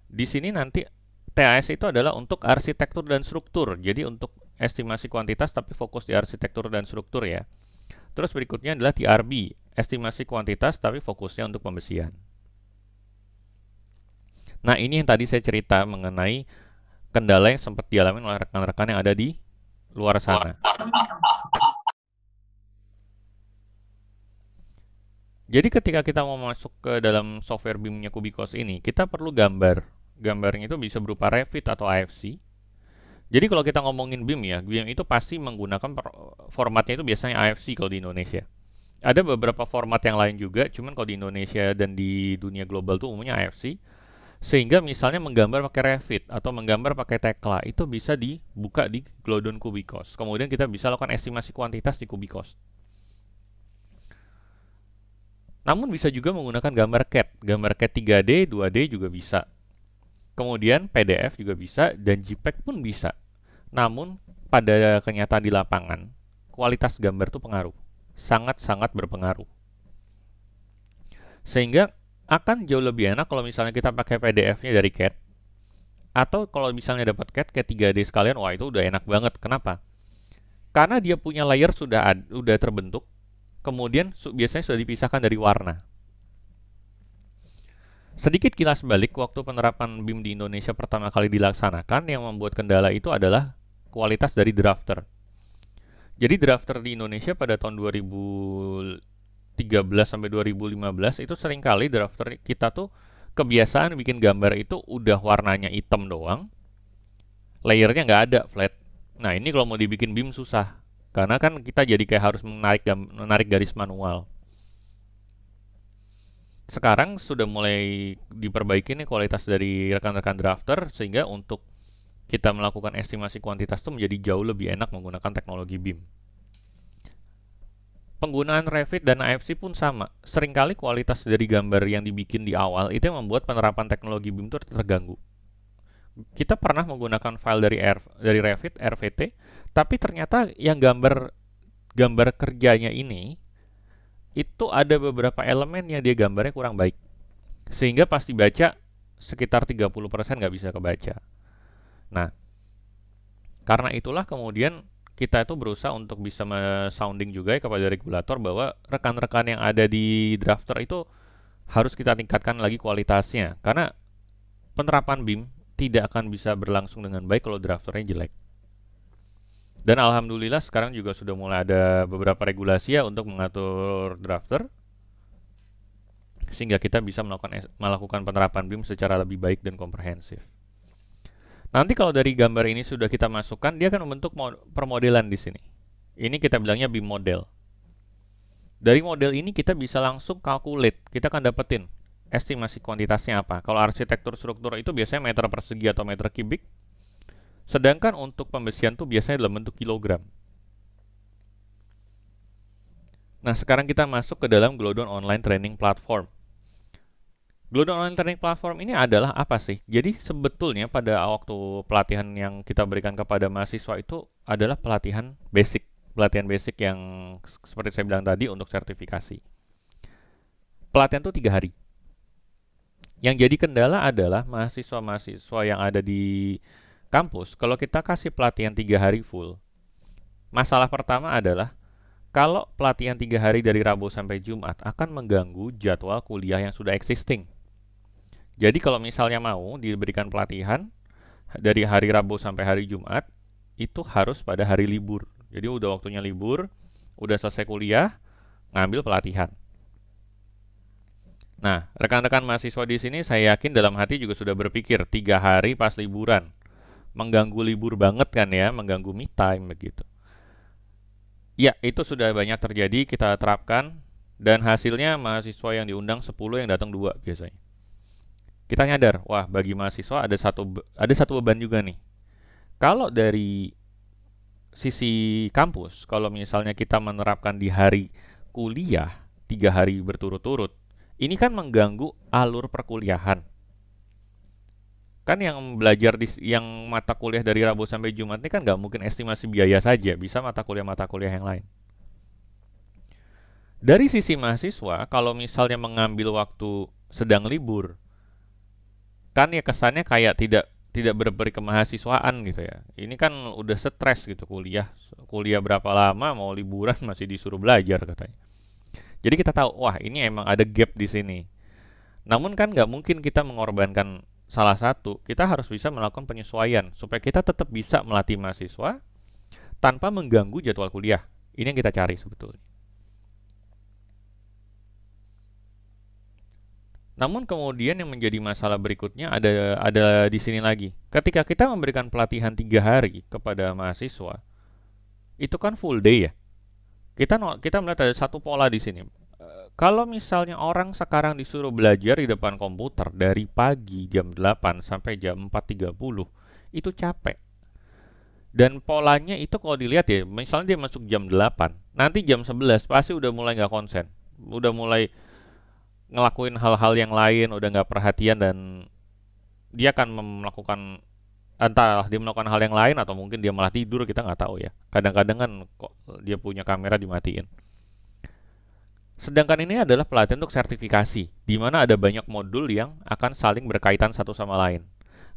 Di sini nanti TAS itu adalah untuk arsitektur dan struktur. Jadi untuk estimasi kuantitas tapi fokus di arsitektur dan struktur ya. Terus berikutnya adalah TRB, estimasi kuantitas tapi fokusnya untuk pembesian. Nah, ini yang tadi saya cerita mengenai kendala yang sempat dialami oleh rekan-rekan yang ada di luar sana. Jadi ketika kita mau masuk ke dalam software BIM-nya Kubikos ini, kita perlu gambar. Gambarnya itu bisa berupa Revit atau AFC. Jadi kalau kita ngomongin BIM ya, BIM itu pasti menggunakan formatnya itu biasanya AFC kalau di Indonesia. Ada beberapa format yang lain juga, cuman kalau di Indonesia dan di dunia global tuh umumnya AFC. Sehingga misalnya menggambar pakai Revit atau menggambar pakai Tekla itu bisa dibuka di Glodon Kubikos. Kemudian kita bisa lakukan estimasi kuantitas di Kubikos. Namun bisa juga menggunakan gambar CAD 3D, 2D juga bisa. Kemudian PDF juga bisa dan JPEG pun bisa. Namun pada kenyataan di lapangan, kualitas gambar itu pengaruh. Sangat-sangat berpengaruh. Sehingga akan jauh lebih enak kalau misalnya kita pakai PDF-nya dari CAD. Atau kalau misalnya dapat CAD 3D sekalian, wah itu udah enak banget. Kenapa? Karena dia punya layer sudah terbentuk, kemudian biasanya sudah dipisahkan dari warna. Sedikit kilas balik, waktu penerapan BIM di Indonesia pertama kali dilaksanakan, yang membuat kendala itu adalah kualitas dari drafter. Jadi drafter di Indonesia pada tahun 2013 sampai 2015 itu seringkali drafter kita tuh kebiasaan bikin gambar itu udah warnanya hitam doang, layernya nggak ada, flat. Nah ini kalau mau dibikin BIM susah, karena kan kita jadi kayak harus menarik garis manual. Sekarang sudah mulai diperbaiki nih kualitas dari rekan-rekan drafter, sehingga untuk kita melakukan estimasi kuantitas itu menjadi jauh lebih enak menggunakan teknologi BIM. Penggunaan Revit dan AFC pun sama. Seringkali kualitas dari gambar yang dibikin di awal itu yang membuat penerapan teknologi BIM itu terganggu. Kita pernah menggunakan file dari Revit, RVT, tapi ternyata yang gambar kerjanya ini itu ada beberapa elemen yang dia gambarnya kurang baik. Sehingga pas dibaca sekitar 30% nggak bisa kebaca. Nah, karena itulah kemudian kita itu berusaha untuk bisa sounding juga ya kepada regulator bahwa rekan-rekan yang ada di drafter itu harus kita tingkatkan lagi kualitasnya. Karena penerapan BIM tidak akan bisa berlangsung dengan baik kalau drafternya jelek. Dan alhamdulillah sekarang juga sudah mulai ada beberapa regulasi ya untuk mengatur drafter, sehingga kita bisa melakukan penerapan BIM secara lebih baik dan komprehensif. Nanti kalau dari gambar ini sudah kita masukkan, dia akan membentuk permodelan di sini. Ini kita bilangnya BIM model. Dari model ini kita bisa langsung calculate, kita akan dapetin estimasi kuantitasnya apa. Kalau arsitektur struktur itu biasanya meter persegi atau meter kubik. Sedangkan untuk pembesian tuh biasanya dalam bentuk kilogram. Nah, sekarang kita masuk ke dalam Glodon Online Training Platform. Glodon Online Training Platform ini adalah apa sih? Jadi sebetulnya pada waktu pelatihan yang kita berikan kepada mahasiswa itu adalah pelatihan basic yang seperti saya bilang tadi untuk sertifikasi. Pelatihan itu 3 hari. Yang jadi kendala adalah mahasiswa-mahasiswa yang ada di kampus, kalau kita kasih pelatihan 3 hari full, masalah pertama adalah kalau pelatihan 3 hari dari Rabu sampai Jumat akan mengganggu jadwal kuliah yang sudah existing. Jadi kalau misalnya mau diberikan pelatihan dari hari Rabu sampai hari Jumat, itu harus pada hari libur. Jadi udah waktunya libur, udah selesai kuliah, ngambil pelatihan. Nah, rekan-rekan mahasiswa di sini saya yakin dalam hati juga sudah berpikir 3 hari pas liburan. Mengganggu libur banget kan ya, mengganggu me time begitu. Ya, itu sudah banyak terjadi, kita terapkan, dan hasilnya mahasiswa yang diundang 10, yang datang 2 biasanya. Kita nyadar, wah bagi mahasiswa ada satu beban juga nih. Kalau dari sisi kampus, kalau misalnya kita menerapkan di hari kuliah 3 hari berturut-turut, ini kan mengganggu alur perkuliahan. Kan yang belajar yang mata kuliah dari Rabu sampai Jumat ini kan nggak mungkin estimasi biaya saja, bisa mata kuliah yang lain. Dari sisi mahasiswa, kalau misalnya mengambil waktu sedang libur, kan ya kesannya kayak tidak berberi kemahasiswaan gitu ya. Ini kan udah stres gitu kuliah berapa lama mau liburan masih disuruh belajar katanya. Jadi kita tahu, wah ini emang ada gap di sini. Namun kan nggak mungkin kita mengorbankan salah satu. Kita harus bisa melakukan penyesuaian supaya kita tetap bisa melatih mahasiswa tanpa mengganggu jadwal kuliah. Ini yang kita cari sebetulnya. Namun kemudian yang menjadi masalah berikutnya ada di sini lagi. Ketika kita memberikan pelatihan 3 hari kepada mahasiswa, itu kan full day ya. Kita melihat ada satu pola di sini. Kalau misalnya orang sekarang disuruh belajar di depan komputer dari pagi jam 8 sampai jam 4.30, itu capek. Dan polanya itu kalau dilihat ya, misalnya dia masuk jam 8, nanti jam 11 pasti udah mulai nggak konsen. Udah mulai ngelakuin hal-hal yang lain, udah nggak perhatian, dan dia akan melakukan entah dia melakukan hal yang lain atau mungkin dia malah tidur, kita nggak tahu ya. Kadang-kadang kan kok dia punya kamera dimatiin. Sedangkan ini adalah pelatihan untuk sertifikasi, di mana ada banyak modul yang akan saling berkaitan satu sama lain.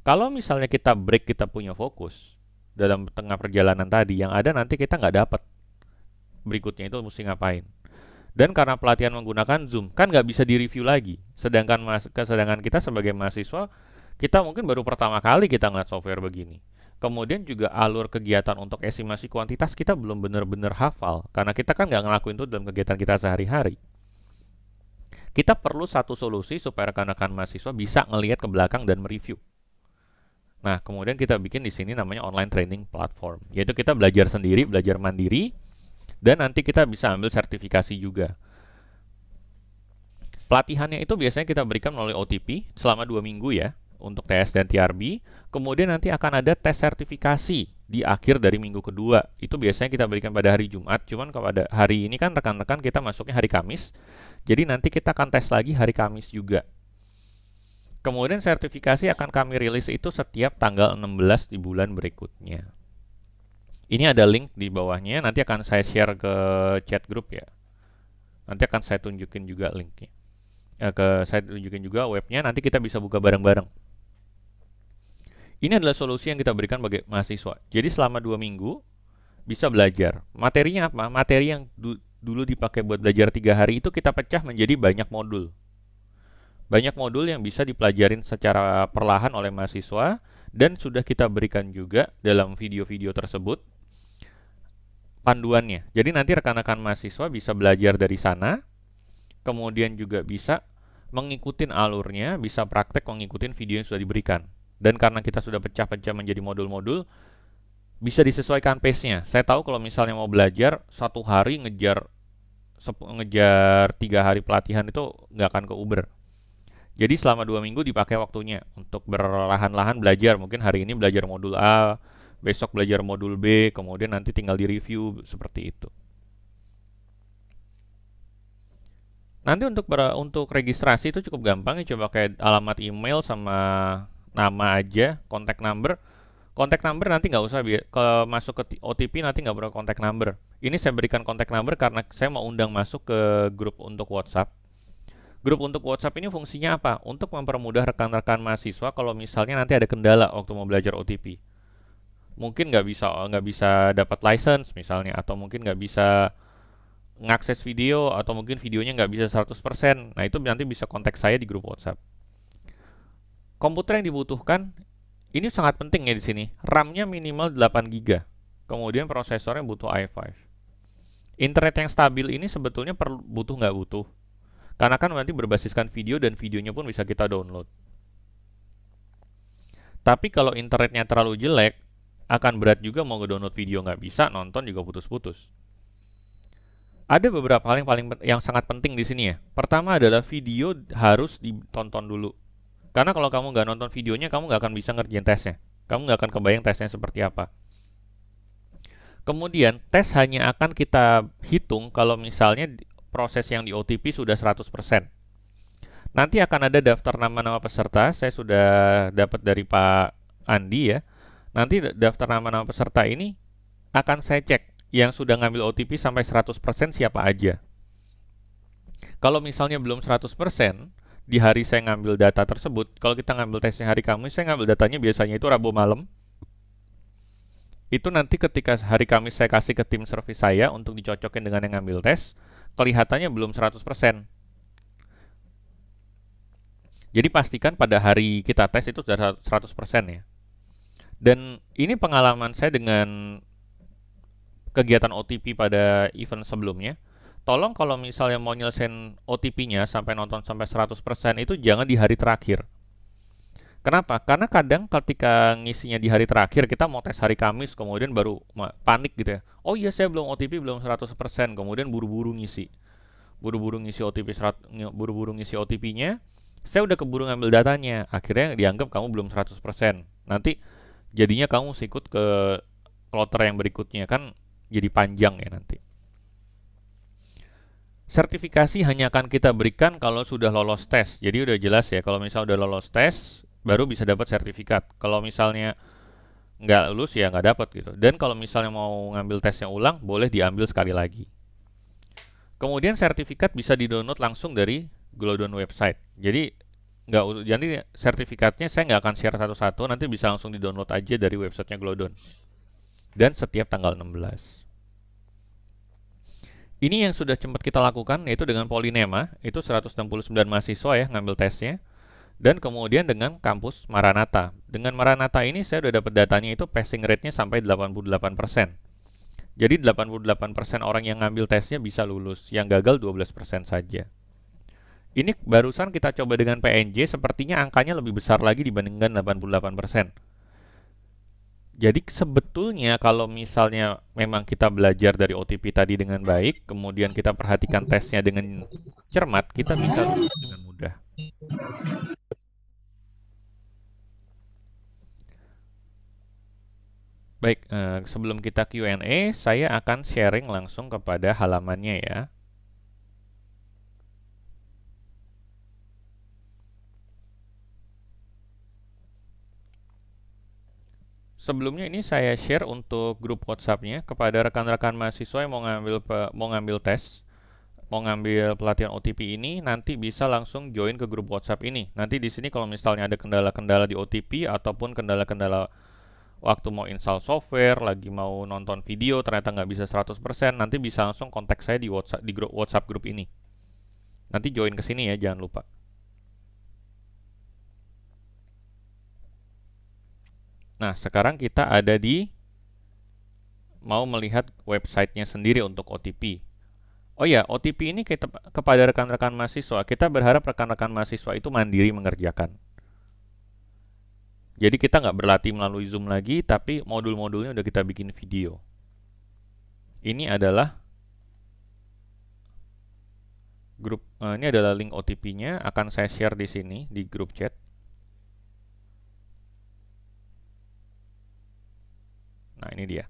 Kalau misalnya kita break, kita punya fokus dalam tengah perjalanan tadi, yang ada nanti kita nggak dapat berikutnya itu mesti ngapain. Dan karena pelatihan menggunakan Zoom, kan nggak bisa direview lagi. Sedangkan kita sebagai mahasiswa, kita mungkin baru pertama kali kita ngeliat software begini. Kemudian juga alur kegiatan untuk estimasi kuantitas kita belum benar-benar hafal, karena kita kan nggak ngelakuin itu dalam kegiatan kita sehari-hari. Kita perlu satu solusi supaya rekan-rekan mahasiswa bisa ngelihat ke belakang dan mereview. Nah, kemudian kita bikin di sini namanya online training platform, yaitu kita belajar sendiri, belajar mandiri, dan nanti kita bisa ambil sertifikasi juga. Pelatihannya itu biasanya kita berikan melalui OTP selama 2 minggu ya, untuk TS dan TRB. Kemudian nanti akan ada tes sertifikasi di akhir dari minggu kedua. Itu biasanya kita berikan pada hari Jumat, cuman pada hari ini kan rekan-rekan kita masuknya hari Kamis, jadi nanti kita akan tes lagi hari Kamis juga. Kemudian sertifikasi akan kami rilis itu setiap tanggal 16 di bulan berikutnya. Ini ada link di bawahnya, nanti akan saya share ke chat grup ya. Nanti akan saya tunjukin juga linknya. Saya tunjukin juga webnya, nanti kita bisa buka bareng-bareng. Ini adalah solusi yang kita berikan bagi mahasiswa. Jadi selama 2 minggu bisa belajar. Materinya apa? Materi yang dulu dipakai buat belajar 3 hari itu kita pecah menjadi banyak modul. Banyak modul yang bisa dipelajarin secara perlahan oleh mahasiswa, dan sudah kita berikan juga dalam video-video tersebut panduannya. Jadi nanti rekan-rekan mahasiswa bisa belajar dari sana, kemudian juga bisa mengikuti alurnya, bisa praktek mengikuti video yang sudah diberikan. Dan karena kita sudah pecah-pecah menjadi modul-modul, bisa disesuaikan pace-nya. Saya tahu kalau misalnya mau belajar 1 hari ngejar 3 hari pelatihan itu nggak akan ke Uber. Jadi selama 2 minggu dipakai waktunya untuk berlahan-lahan belajar. Mungkin hari ini belajar modul A, besok belajar modul B, kemudian nanti tinggal di-review seperti itu. Nanti untuk registrasi itu cukup gampang ya, coba kayak alamat email sama nama aja, kontak number. Kontak number nanti nggak usah, masuk ke OTP nanti nggak perlu kontak number. Ini saya berikan kontak number karena saya mau undang masuk ke grup untuk WhatsApp. Grup untuk WhatsApp ini fungsinya apa? Untuk mempermudah rekan-rekan mahasiswa kalau misalnya nanti ada kendala waktu mau belajar OTP. Mungkin nggak bisa dapat license misalnya, atau mungkin nggak bisa ngakses video, atau mungkin videonya nggak bisa 100%. Nah itu nanti bisa kontak saya di grup WhatsApp. Komputer yang dibutuhkan ini sangat penting ya di sini. RAM-nya minimal 8 GB. Kemudian prosesornya butuh i5. Internet yang stabil ini sebetulnya butuh nggak butuh. Karena kan nanti berbasiskan video dan videonya pun bisa kita download. Tapi kalau internetnya terlalu jelek, akan berat juga mau nge-download video nggak bisa, nonton juga putus-putus. Ada beberapa hal yang sangat penting di sini ya. Pertama adalah video harus ditonton dulu. Karena kalau kamu nggak nonton videonya, kamu nggak akan bisa ngerjain tesnya. Kamu nggak akan kebayang tesnya seperti apa. Kemudian, tes hanya akan kita hitung kalau misalnya proses yang di OTP sudah 100%. Nanti akan ada daftar nama-nama peserta, saya sudah dapat dari Pak Andi ya. Nanti daftar nama-nama peserta ini akan saya cek yang sudah ngambil OTP sampai 100% siapa aja. Kalau misalnya belum 100%, di hari saya ngambil data tersebut, kalau kita ngambil tesnya hari Kamis, saya ngambil datanya biasanya itu Rabu malam. Itu nanti ketika hari Kamis saya kasih ke tim servis saya untuk dicocokin dengan yang ngambil tes, kelihatannya belum 100%. Jadi pastikan pada hari kita tes itu sudah 100% ya. Dan ini pengalaman saya dengan kegiatan OTP pada event sebelumnya. Tolong kalau misalnya mau nyelesain OTP-nya sampai nonton sampai 100% itu jangan di hari terakhir. Kenapa? Karena kadang ketika ngisinya di hari terakhir, kita mau tes hari Kamis, kemudian baru panik gitu ya. Oh iya, saya belum OTP, belum 100%, kemudian buru-buru ngisi. Buru-buru ngisi OTP-nya, saya udah keburu ngambil datanya. Akhirnya dianggap kamu belum 100%. Nanti jadinya kamu mesti ikut ke kloter yang berikutnya, kan jadi panjang ya nanti. Sertifikasi hanya akan kita berikan kalau sudah lolos tes. Jadi udah jelas ya, kalau misalnya udah lolos tes, baru bisa dapat sertifikat. Kalau misalnya nggak lulus ya nggak dapat gitu. Dan kalau misalnya mau ngambil tesnya ulang, boleh diambil sekali lagi. Kemudian sertifikat bisa di-download langsung dari Glodon website. Jadi sertifikatnya saya nggak akan share satu-satu, nanti bisa langsung di-download aja dari websitenya Glodon. Dan setiap tanggal 16. Ini yang sudah sempat kita lakukan, yaitu dengan Polinema, itu 169 mahasiswa ya ngambil tesnya. Dan kemudian dengan kampus Maranatha. Dengan Maranatha ini saya udah dapat datanya itu passing rate-nya sampai 88%. Jadi 88% orang yang ngambil tesnya bisa lulus, yang gagal 12% saja. Ini barusan kita coba dengan PNJ, sepertinya angkanya lebih besar lagi dibandingkan 88%. Jadi sebetulnya kalau misalnya memang kita belajar dari OTP tadi dengan baik, kemudian kita perhatikan tesnya dengan cermat, kita bisa lulus dengan mudah. Baik, sebelum kita Q&A, saya akan sharing langsung kepada halamannya ya. Sebelumnya ini saya share untuk grup WhatsApp-nya kepada rekan-rekan mahasiswa yang mau ngambil tes, mau ngambil pelatihan OTP ini, nanti bisa langsung join ke grup WhatsApp ini. Nanti di sini kalau misalnya ada kendala-kendala di OTP ataupun kendala-kendala waktu mau install software, lagi mau nonton video ternyata nggak bisa 100%, nanti bisa langsung kontak saya di grup WhatsApp grup ini. Nanti join ke sini ya, jangan lupa. Nah, sekarang kita ada mau melihat websitenya sendiri untuk OTP. Oh ya, OTP ini kepada rekan-rekan mahasiswa, kita berharap rekan-rekan mahasiswa itu mandiri mengerjakan. Jadi kita nggak berlatih melalui Zoom lagi, tapi modul-modulnya udah kita bikin video. Ini adalah ini adalah link OTP-nya, akan saya share di sini di grup chat. Nah, ini dia.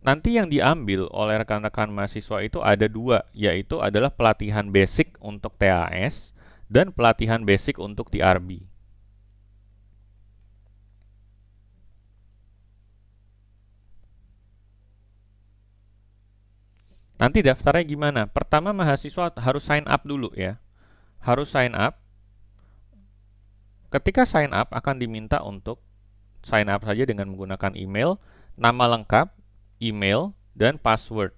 Nanti yang diambil oleh rekan-rekan mahasiswa itu ada dua, yaitu adalah pelatihan basic untuk TAS dan pelatihan basic untuk TRB. Nanti daftarnya gimana? Pertama mahasiswa harus sign up dulu ya. Harus sign up. Ketika sign up akan diminta untuk sign up saja dengan menggunakan email, nama lengkap, email, dan password.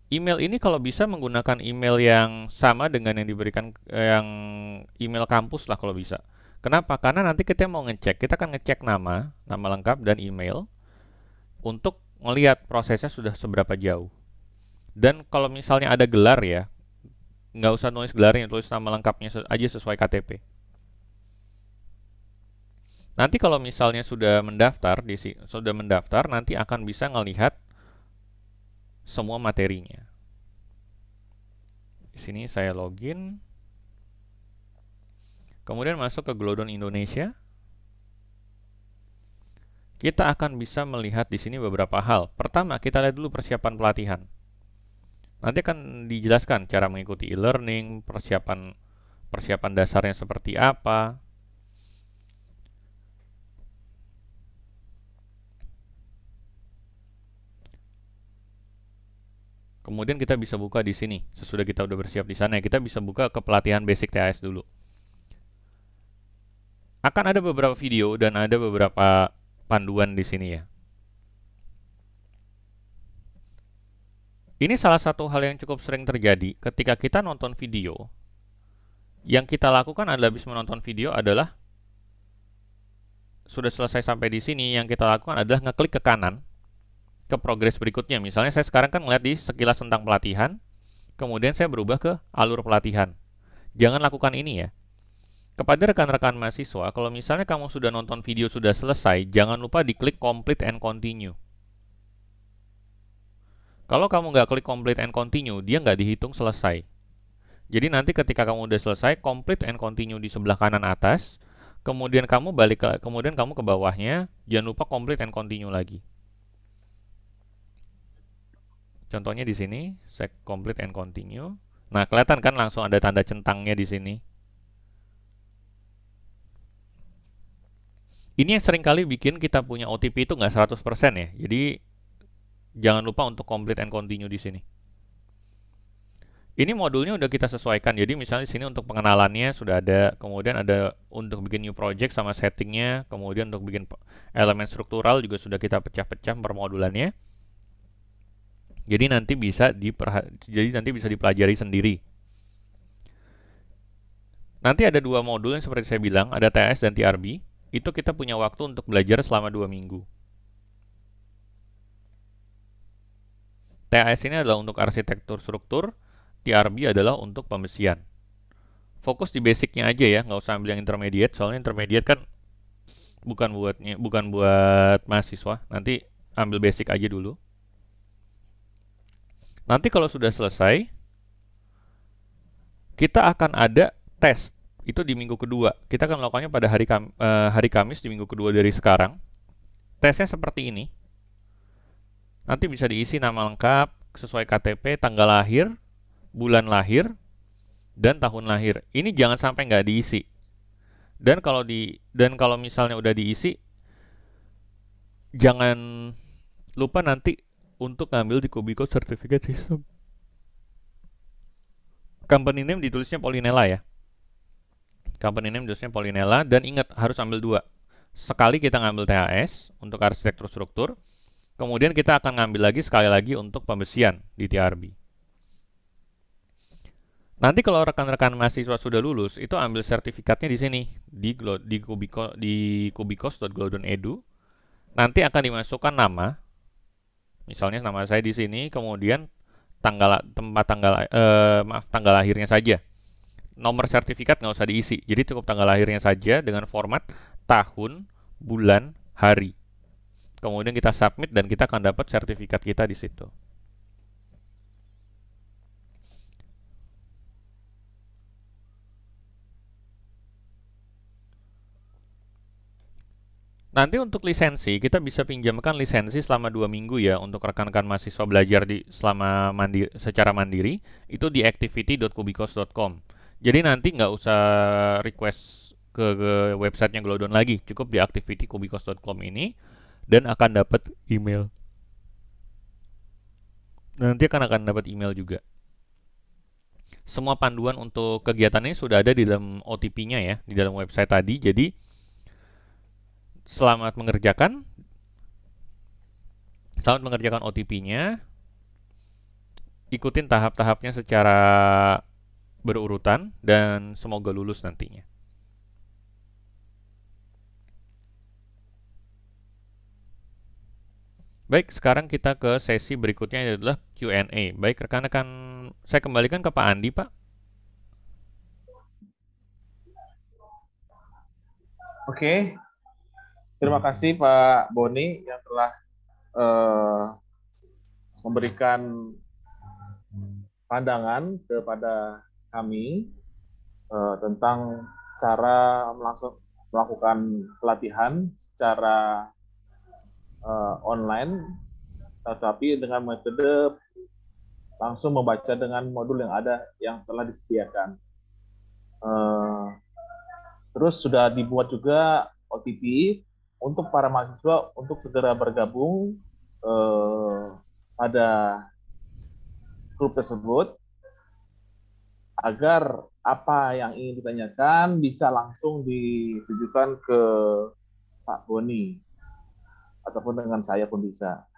Email ini kalau bisa menggunakan email yang sama dengan yang diberikan yang email kampus lah kalau bisa. Kenapa? Karena nanti kita mau ngecek, kita akan ngecek nama lengkap dan email untuk melihat prosesnya sudah seberapa jauh. Dan kalau misalnya ada gelar ya, nggak usah nulis gelarnya, tulis nama lengkapnya aja sesuai KTP. Nanti kalau misalnya sudah mendaftar, nanti akan bisa ngelihat semua materinya. Di sini saya login, kemudian masuk ke Glodon Indonesia. Kita akan bisa melihat di sini beberapa hal. Pertama, kita lihat dulu persiapan pelatihan. Nanti akan dijelaskan cara mengikuti e-learning, persiapan dasarnya seperti apa. Kemudian kita bisa buka di sini. Sesudah kita udah bersiap di sana, kita bisa buka ke pelatihan basic TAS dulu. Akan ada beberapa video dan ada beberapa panduan di sini ya. Ini salah satu hal yang cukup sering terjadi ketika kita nonton video. Yang kita lakukan adalah habis menonton video adalah sudah selesai sampai di sini, yang kita lakukan adalah ngeklik ke kanan ke progres berikutnya. Misalnya saya sekarang kan ngeliat di sekilas tentang pelatihan, kemudian saya berubah ke alur pelatihan. Jangan lakukan ini ya. Kepada rekan-rekan mahasiswa, kalau misalnya kamu sudah nonton video sudah selesai, jangan lupa diklik complete and continue. Kalau kamu nggak klik complete and continue, dia nggak dihitung selesai. Jadi nanti ketika kamu udah selesai, complete and continue di sebelah kanan atas, kemudian kamu ke bawahnya, jangan lupa complete and continue lagi. Contohnya di sini, saya complete and continue. Nah, kelihatan kan langsung ada tanda centangnya di sini. Ini yang seringkali bikin kita punya OTP itu nggak 100% ya. Jadi, jangan lupa untuk complete and continue di sini. Ini modulnya udah kita sesuaikan. Jadi, misalnya di sini untuk pengenalannya sudah ada. Kemudian ada untuk bikin new project sama settingnya. Kemudian untuk bikin elemen struktural juga sudah kita pecah-pecah per modulannya. Jadi nanti bisa dipelajari sendiri. Nanti ada dua modul yang seperti saya bilang, ada TAS dan TRB. Itu kita punya waktu untuk belajar selama 2 minggu. TAS ini adalah untuk arsitektur struktur, TRB adalah untuk pembesian. Fokus di basicnya aja ya, nggak usah ambil yang intermediate, soalnya intermediate kan bukan buat mahasiswa. Nanti ambil basic aja dulu. Nanti kalau sudah selesai, kita akan ada tes. Itu di minggu kedua. Kita akan melakukannya pada hari Kamis di minggu kedua dari sekarang. Tesnya seperti ini. Nanti bisa diisi nama lengkap, sesuai KTP, tanggal lahir, bulan lahir, dan tahun lahir. Ini jangan sampai nggak diisi. Dan kalau misalnya udah diisi, jangan lupa nanti untuk ngambil di Kubico Certificate System. Company name ditulisnya Polinella ya. Company name ditulisnya Polinella, dan ingat harus ambil 2. Sekali kita ngambil TAS untuk arsitektur struktur, kemudian kita akan ngambil sekali lagi untuk pembesian di TRB. Nanti kalau rekan-rekan mahasiswa sudah lulus, itu ambil sertifikatnya di sini di kubicos.glodon.edu. Nanti akan dimasukkan nama. Misalnya nama saya di sini, kemudian tanggal lahirnya saja. Nomor sertifikat nggak usah diisi, jadi cukup tanggal lahirnya saja dengan format tahun, bulan, hari. Kemudian kita submit dan kita akan dapat sertifikat kita di situ. Nanti untuk lisensi, kita bisa pinjamkan lisensi selama 2 minggu ya untuk rekan-rekan mahasiswa belajar secara mandiri, itu di activity.kubicos.com. Jadi nanti nggak usah request ke websitenya Glodon lagi, cukup di activity.kubicos.com ini, dan akan dapat email. Nanti akan dapat email juga. Semua panduan untuk kegiatan ini sudah ada di dalam OTP-nya ya, di dalam website tadi. Jadi selamat mengerjakan OTP-nya. Ikutin tahap-tahapnya secara berurutan dan semoga lulus nantinya. Baik, sekarang kita ke sesi berikutnya adalah Q&A. Baik, rekan-rekan, saya kembalikan ke Pak Andi, Pak. Oke, terima kasih Pak Boni yang telah eh, memberikan pandangan kepada kami tentang cara melakukan pelatihan secara online, tetapi dengan metode langsung membaca dengan modul yang ada yang telah disediakan. Terus sudah dibuat juga OTP untuk para mahasiswa untuk segera bergabung pada grup tersebut agar apa yang ingin ditanyakan bisa langsung ditujukan ke Pak Boni ataupun dengan saya pun bisa.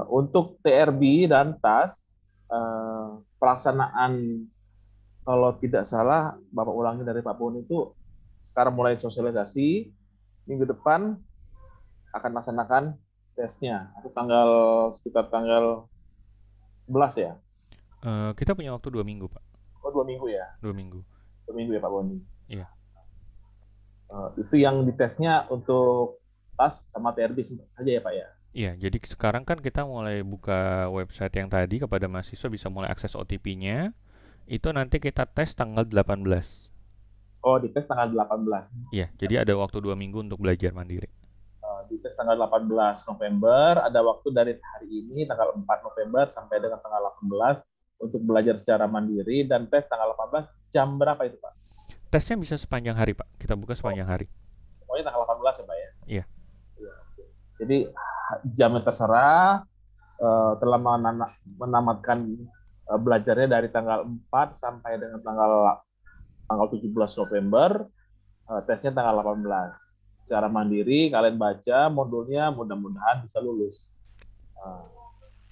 Untuk TRB dan TAS pelaksanaan kalau tidak salah Bapak ulangi dari Pak Boni itu sekarang mulai sosialisasi, minggu depan akan melaksanakan tesnya atau sekitar tanggal 11 ya. Kita punya waktu 2 minggu, Pak. Oh, 2 minggu ya? 2 minggu. 2 minggu ya Pak Boni? Iya. Itu yang ditesnya untuk TAS sama TRB saja ya Pak ya? Iya, jadi sekarang kan kita mulai buka website yang tadi kepada mahasiswa bisa mulai akses OTP-nya. Itu nanti kita tes tanggal 18. Oh, dites tanggal 18. Iya, jadi ada waktu 2 minggu untuk belajar mandiri. Dites tanggal 18 November, ada waktu dari hari ini tanggal 4 November sampai dengan tanggal 18 untuk belajar secara mandiri dan tes tanggal 18 jam berapa itu Pak? Tesnya bisa sepanjang hari, Pak. Kita buka sepanjang hari. Pokoknya tanggal 18 ya Pak ya? Iya. Jadi jamnya terserah, telah menamatkan belajarnya dari tanggal 4 sampai dengan tanggal 17 November, tesnya tanggal 18. Secara mandiri kalian baca modulnya, mudah-mudahan bisa lulus.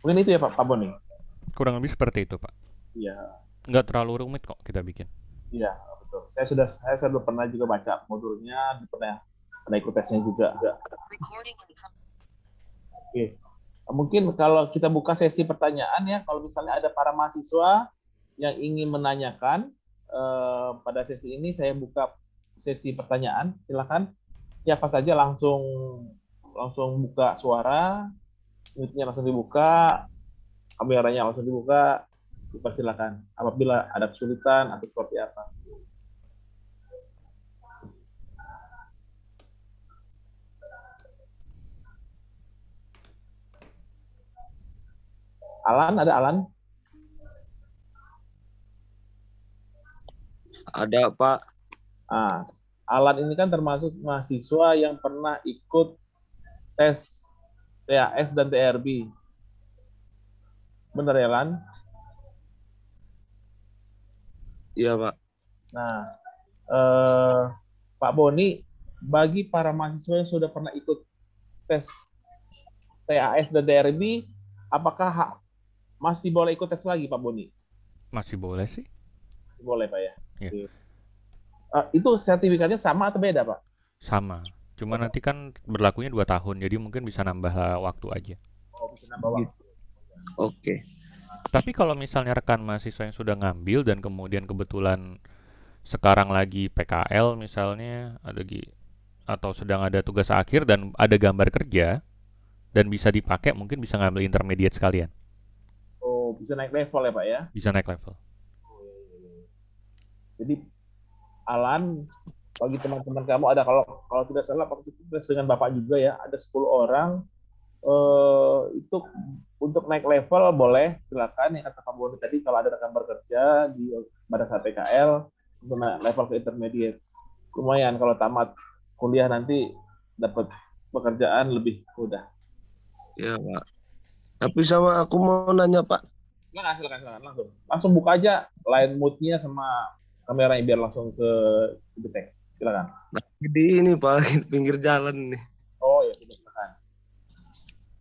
Mungkin itu ya Pak Boni? Kurang lebih seperti itu, Pak. Iya. Nggak terlalu rumit kok kita bikin. Iya, betul. Saya sudah pernah juga baca modulnya, pernah ikut tesnya juga. Oke. Mungkin kalau kita buka sesi pertanyaan ya, kalau misalnya ada para mahasiswa yang ingin menanyakan pada sesi ini, saya buka sesi pertanyaan. Silakan siapa saja langsung buka suara, mute-nya langsung dibuka, kameranya langsung dibuka, dipersilakan. Apabila ada kesulitan atau seperti apa. Alan, ada Alan? Ada, Pak. Alan ini kan termasuk mahasiswa yang pernah ikut tes TAS dan TRB. Benar ya, Alan? Iya, Pak. Nah, Pak Boni, bagi para mahasiswa yang sudah pernah ikut tes TAS dan TRB, apakah masih boleh ikut tes lagi, Pak Boni? Masih boleh sih. Boleh, Pak ya? Iya. Itu sertifikatnya sama atau beda, Pak? Sama. Cuma nanti kan berlakunya 2 tahun, jadi mungkin bisa nambah waktu aja. Oh, bisa nambah waktu. Oke. Tapi kalau misalnya rekan mahasiswa yang sudah ngambil dan kemudian kebetulan sekarang lagi PKL misalnya, atau sedang ada tugas akhir dan ada gambar kerja dan bisa dipakai, mungkin bisa ngambil intermediate sekalian. Oh, bisa naik level ya, Pak ya? Bisa naik level. Jadi Alan, bagi teman-teman kamu ada kalau tidak salah waktu itu dengan Bapak juga ya, ada 10 orang itu untuk naik level boleh, silakan yang kata Pak Boni tadi kalau ada rekan bekerja pada saat PKL untuk naik level ke intermediate. Lumayan kalau tamat kuliah nanti dapat pekerjaan lebih mudah. Iya, Pak. Tapi sama aku mau nanya, Pak. Silakan langsung buka aja line mute-nya sama kameranya biar langsung ke detect. Silakan. Nah, jadi ini Pak, pinggir jalan nih. Oh ya, silakan.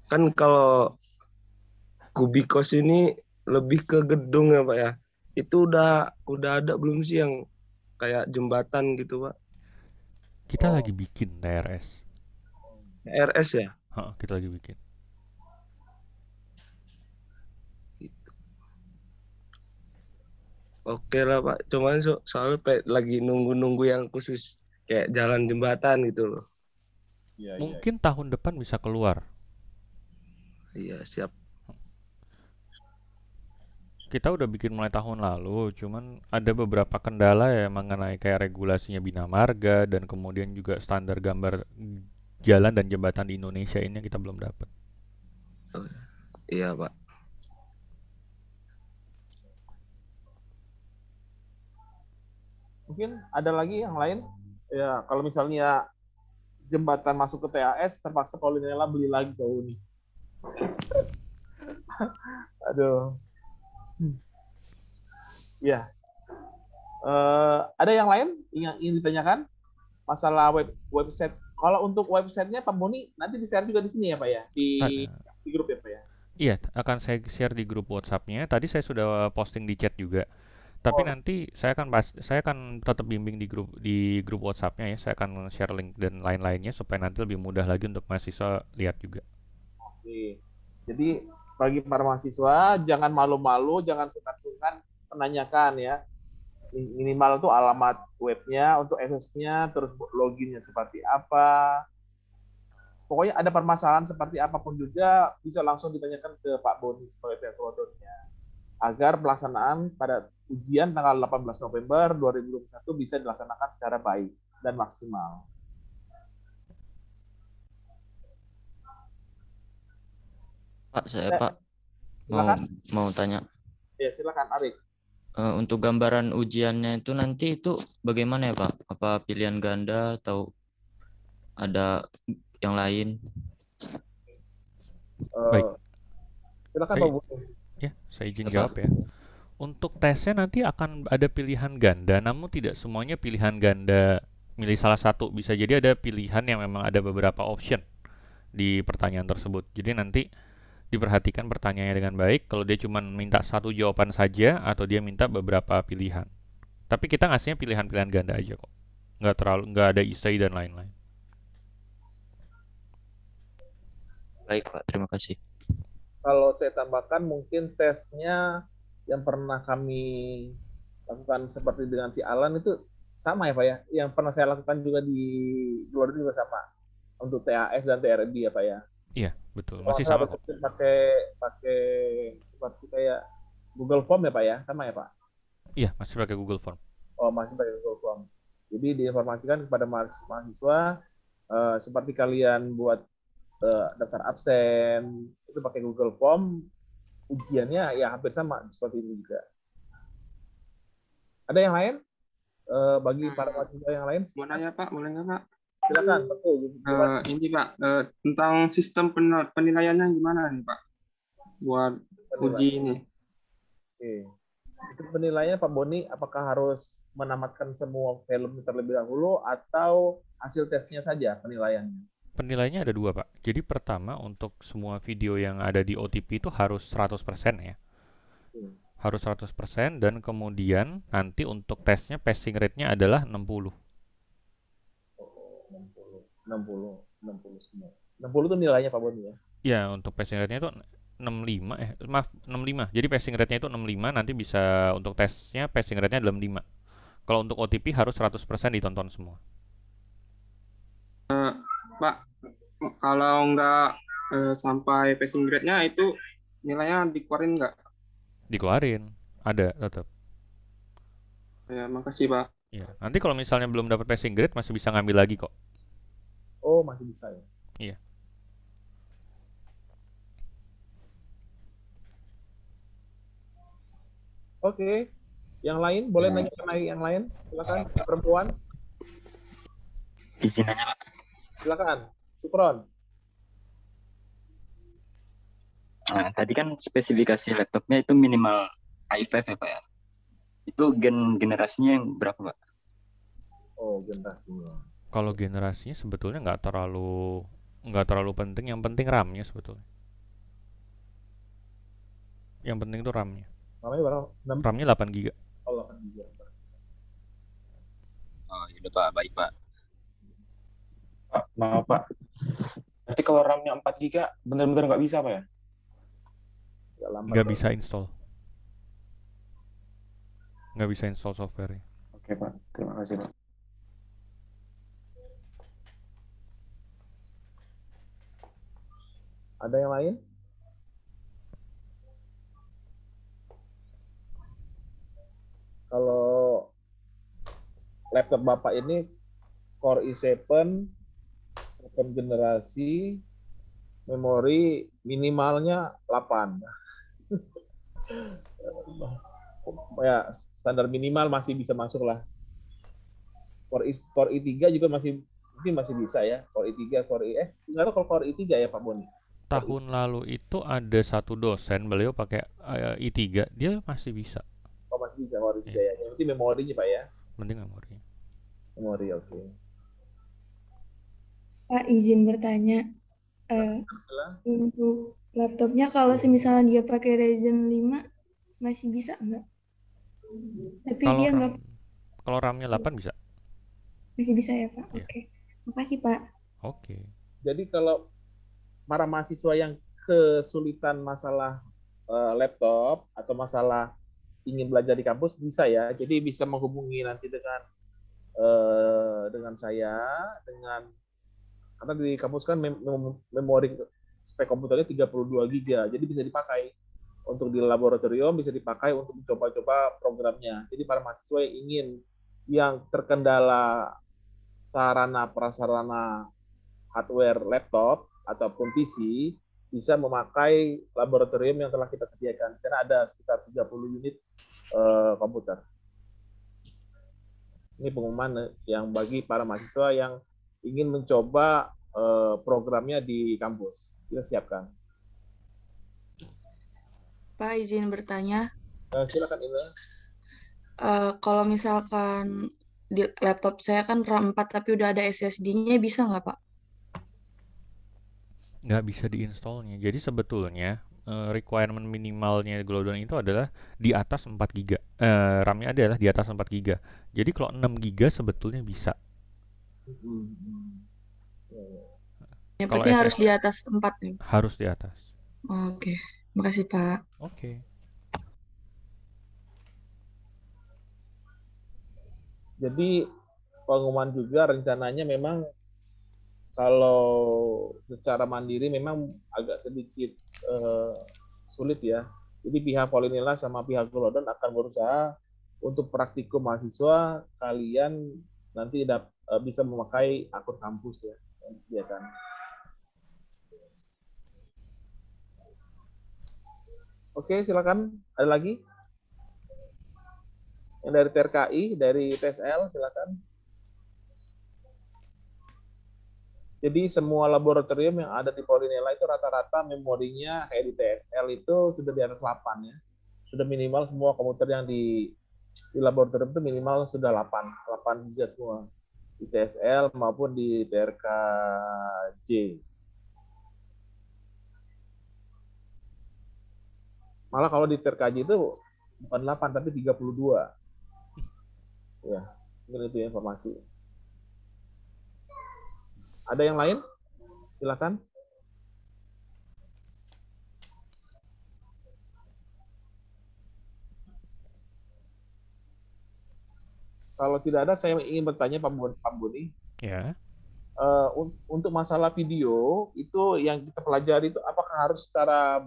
Kan kalau Kubikos ini lebih ke gedung ya, Pak ya. Itu udah ada belum sih yang kayak jembatan gitu, Pak? Kita lagi bikin TRS. RS ya. Kita lagi bikin. Oke lah Pak, cuman soalnya lagi nunggu-nunggu yang khusus kayak jalan jembatan gitu loh. Iya, iya. Mungkin tahun depan bisa keluar. Iya siap. Kita udah bikin mulai tahun lalu, cuman ada beberapa kendala ya mengenai kayak regulasinya Bina Marga dan kemudian juga standar gambar jalan dan jembatan di Indonesia ini yang kita belum dapat. Iya Pak. Mungkin ada lagi yang lain. Ya, kalau misalnya jembatan masuk ke TAS, terpaksa Paulinella beli lagi ke Uni. Aduh. Ya. Ada yang lain yang ingin ditanyakan? Masalah website. Kalau untuk websitenya Pak Boni nanti di-share juga di sini ya Pak ya? Di grup ya Pak ya? Iya, akan saya share di grup WhatsApp-nya. Tadi saya sudah posting di chat juga. Tapi nanti saya akan tetap bimbing di grup WhatsApp-nya ya. Saya akan share link dan lain-lainnya supaya nanti lebih mudah lagi untuk mahasiswa lihat juga. Oke. Jadi bagi para mahasiswa jangan malu-malu, jangan sungkan-sungkan menanyakan ya. Minimal tuh alamat webnya untuk access-nya, terus loginnya seperti apa. Pokoknya ada permasalahan seperti apapun juga bisa langsung ditanyakan ke Pak Boni sebagai pihak Glodonnya. Agar pelaksanaan pada ujian tanggal 18 November 2021 bisa dilaksanakan secara baik dan maksimal. Pak, saya Ya, Pak silakan. mau tanya. Ya, silakan Arik. Untuk gambaran ujiannya itu nanti itu bagaimana ya Pak? Apa pilihan ganda atau ada yang lain? Baik. Silakan Pak Boni. Ya, saya izin jawab ya. Untuk tesnya nanti akan ada pilihan ganda, namun tidak semuanya pilihan ganda milih salah satu. Bisa jadi ada pilihan yang memang ada beberapa option di pertanyaan tersebut. Jadi nanti diperhatikan pertanyaannya dengan baik. Kalau dia cuma minta satu jawaban saja atau dia minta beberapa pilihan. Tapi kita ngasihnya pilihan-pilihan ganda aja kok. Nggak ada isai dan lain-lain. Baik Pak, terima kasih. Kalau saya tambahkan mungkin tesnya yang pernah kami lakukan seperti dengan si Alan itu sama ya Pak ya. Yang pernah saya lakukan juga di luar juga sama untuk TAS dan TRB ya Pak ya. Iya, betul. Masih sama kok. Pakai seperti kayak Google Form ya Pak ya, sama ya Pak? Iya, masih pakai Google Form. Oh, masih pakai Google Form. Jadi diinformasikan kepada mahasiswa seperti kalian buat daftar absen itu pakai Google Form, ujiannya ya hampir sama seperti ini juga. Ada yang lain? Bagi para mahasiswa yang lain? Mau nanya Pak, boleh nggak Pak? Silakan, betul. Ini Pak, tentang sistem penilaiannya gimana nih Pak? Buat uji ini. Oke. Sistem penilaiannya Pak Boni, apakah harus menamatkan semua film terlebih dahulu atau hasil tesnya saja penilaiannya? Penilaiannya ada dua, Pak. Jadi pertama untuk semua video yang ada di OTP itu harus 100% ya. Harus 100% dan kemudian nanti untuk tesnya passing rate-nya adalah 60. 60 semua. 60 itu nilainya Pak Boni ya? Ya, untuk passing rate-nya itu 65. Jadi passing rate-nya itu 65, nanti bisa untuk tesnya passing rate-nya 65. Kalau untuk OTP harus 100% ditonton semua. Pak, kalau nggak sampai passing grade-nya itu nilainya dikeluarin nggak? Dikeluarin, ada tetap. Ya, makasih Pak. Ya, nanti kalau misalnya belum dapat passing grade masih bisa ngambil lagi kok. Oh, masih bisa ya? Iya. Oke. Yang lain boleh nanya yang lain? Silakan, perempuan. Izin aja Pak. Silakan, Sukron. Nah, tadi kan spesifikasi laptopnya itu minimal i5 ya Pak ya. Itu generasinya yang berapa Pak? Oh, generasinya. Kalau generasinya sebetulnya nggak terlalu penting. Yang penting RAM-nya sebetulnya. Yang penting itu RAM-nya. Namanya berapa? RAM-nya 8 GB. Oh, 8 GB. Oh, yaudah Pak, baik Pak. Pak, maaf Pak. berarti kalau RAM-nya 4 GB benar-benar nggak bisa Pak ya? Agak lambat. Nggak bisa install. Nggak bisa install software. Oke Pak, terima kasih Pak. Ada yang lain? Kalau laptop Bapak ini Core i7, 7 generasi, memori minimalnya 8. Ya, standar minimal masih bisa masuk lah. Core i3 juga masih mungkin masih bisa ya. Core i3, nggak tahu kalau Core i3 ya Pak Boni. Tahun lalu itu ada satu dosen, beliau pakai i3, dia masih bisa. Oh, masih bisa Core i3 ya. Yang penting memorinya Pak ya. Penting memorinya. Memori, oke. Pak, izin bertanya. Untuk laptopnya kalau misalnya dia pakai Ryzen 5 masih bisa nggak? Tapi Kalau dia nggak. Kalau RAM-nya 8 bisa. Masih bisa ya Pak? Iya. Oke. Makasih Pak. Oke. Jadi kalau para mahasiswa yang kesulitan masalah laptop atau masalah ingin belajar di kampus bisa ya. Jadi bisa menghubungi nanti dengan saya, karena di kampus kan memori spek komputernya 32 GB, jadi bisa dipakai untuk di laboratorium, bisa dipakai untuk mencoba-coba programnya. Jadi para mahasiswa yang ingin yang terkendala sarana prasarana hardware laptop ataupun PC bisa memakai laboratorium yang telah kita sediakan. Di sana ada sekitar 30 unit komputer. Ini pengumuman yang bagi para mahasiswa yang ingin mencoba programnya di kampus. Kita siapkan. Pak, izin bertanya. Silakan Ina. Kalau misalkan di laptop saya kan RAM 4 tapi udah ada SSD-nya, bisa nggak Pak? Nggak bisa diinstalnya. Jadi sebetulnya requirement minimalnya Glodon itu adalah di atas 4 GB. RAM-nya adalah di atas 4 GB. Jadi kalau 6 GB sebetulnya bisa. Yang penting harus di atas 4 nih. Harus di atas. Oke. Makasih Pak. Oke. Jadi pengumuman juga rencananya memang kalau secara mandiri memang agak sedikit sulit ya. Jadi pihak Polinela sama pihak Glodon akan berusaha untuk praktikum mahasiswa kalian nanti bisa memakai akun kampus ya yang disediakan. Oke, silakan. Ada lagi? Yang dari TRKI, dari TSL, silakan. Jadi semua laboratorium yang ada di Polinela itu rata-rata memorinya kayak di TSL itu sudah di atas 8 ya. Sudah minimal semua komputer yang di laboratorium itu minimal sudah 8 GB semua. Di TSL maupun di TRKJ. Malah kalau di TRKJ itu bukan 8 tapi 32. Ya, mungkin itu informasi. Ada yang lain? Silakan. Kalau tidak ada, saya ingin bertanya Pak Boni. Ya. Untuk masalah video, itu yang kita pelajari itu apakah harus secara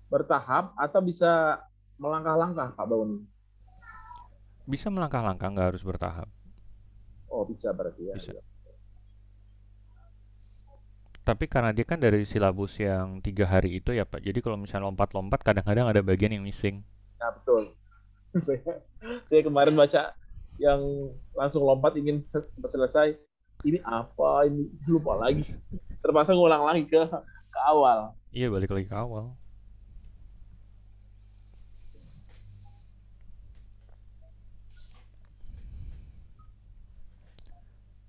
bertahap atau bisa melangkah-langkah Pak Boni? Bisa melangkah-langkah, nggak harus bertahap. Oh, bisa berarti ya. Bisa. Tapi karena dia kan dari silabus yang 3 hari itu ya Pak, jadi kalau misalnya lompat-lompat kadang-kadang ada bagian yang missing. Nah, betul. Saya kemarin baca yang langsung lompat ingin selesai. Ini apa? Ini lupa lagi. Terpaksa ngulang lagi ke awal. Iya, balik lagi ke awal.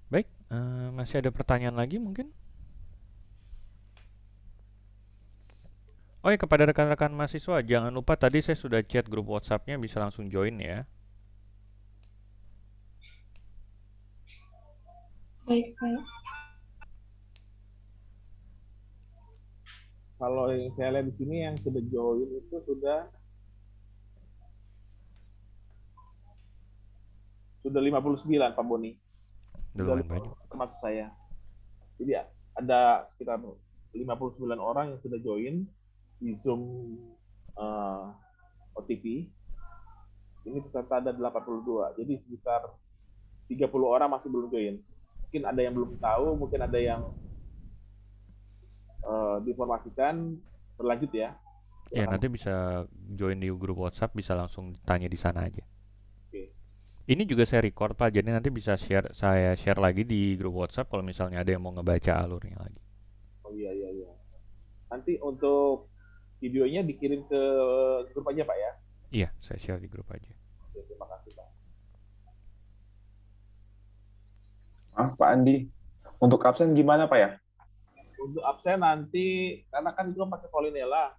Baik, masih ada pertanyaan lagi mungkin? Oh ya, kepada rekan-rekan mahasiswa, jangan lupa tadi saya sudah chat grup WhatsApp-nya, bisa langsung join ya. Baik, Pak. Kalau yang saya lihat di sini yang sudah join itu sudah 59 Pak Boni. Udah Sudah lumayan banyak. termasuk saya. Jadi ada sekitar 59 orang yang sudah join di Zoom OTP. Ini peserta ada 82. Jadi sekitar 30 orang masih belum join. Mungkin ada yang belum tahu, mungkin ada yang diinformasikan berlanjut ya. Ya, nanti bisa join di grup WhatsApp, bisa langsung tanya di sana aja. Oke. Ini juga saya record Pak, jadi nanti bisa saya share lagi di grup WhatsApp kalau misalnya ada yang mau ngebaca alurnya lagi. Oh iya. Nanti untuk videonya dikirim ke grup aja Pak ya? Iya, saya share di grup aja. Oke, terima kasih Pak. Pak Andi, untuk absen gimana Pak ya? Untuk absen nanti, karena kan itu pakai Polinela,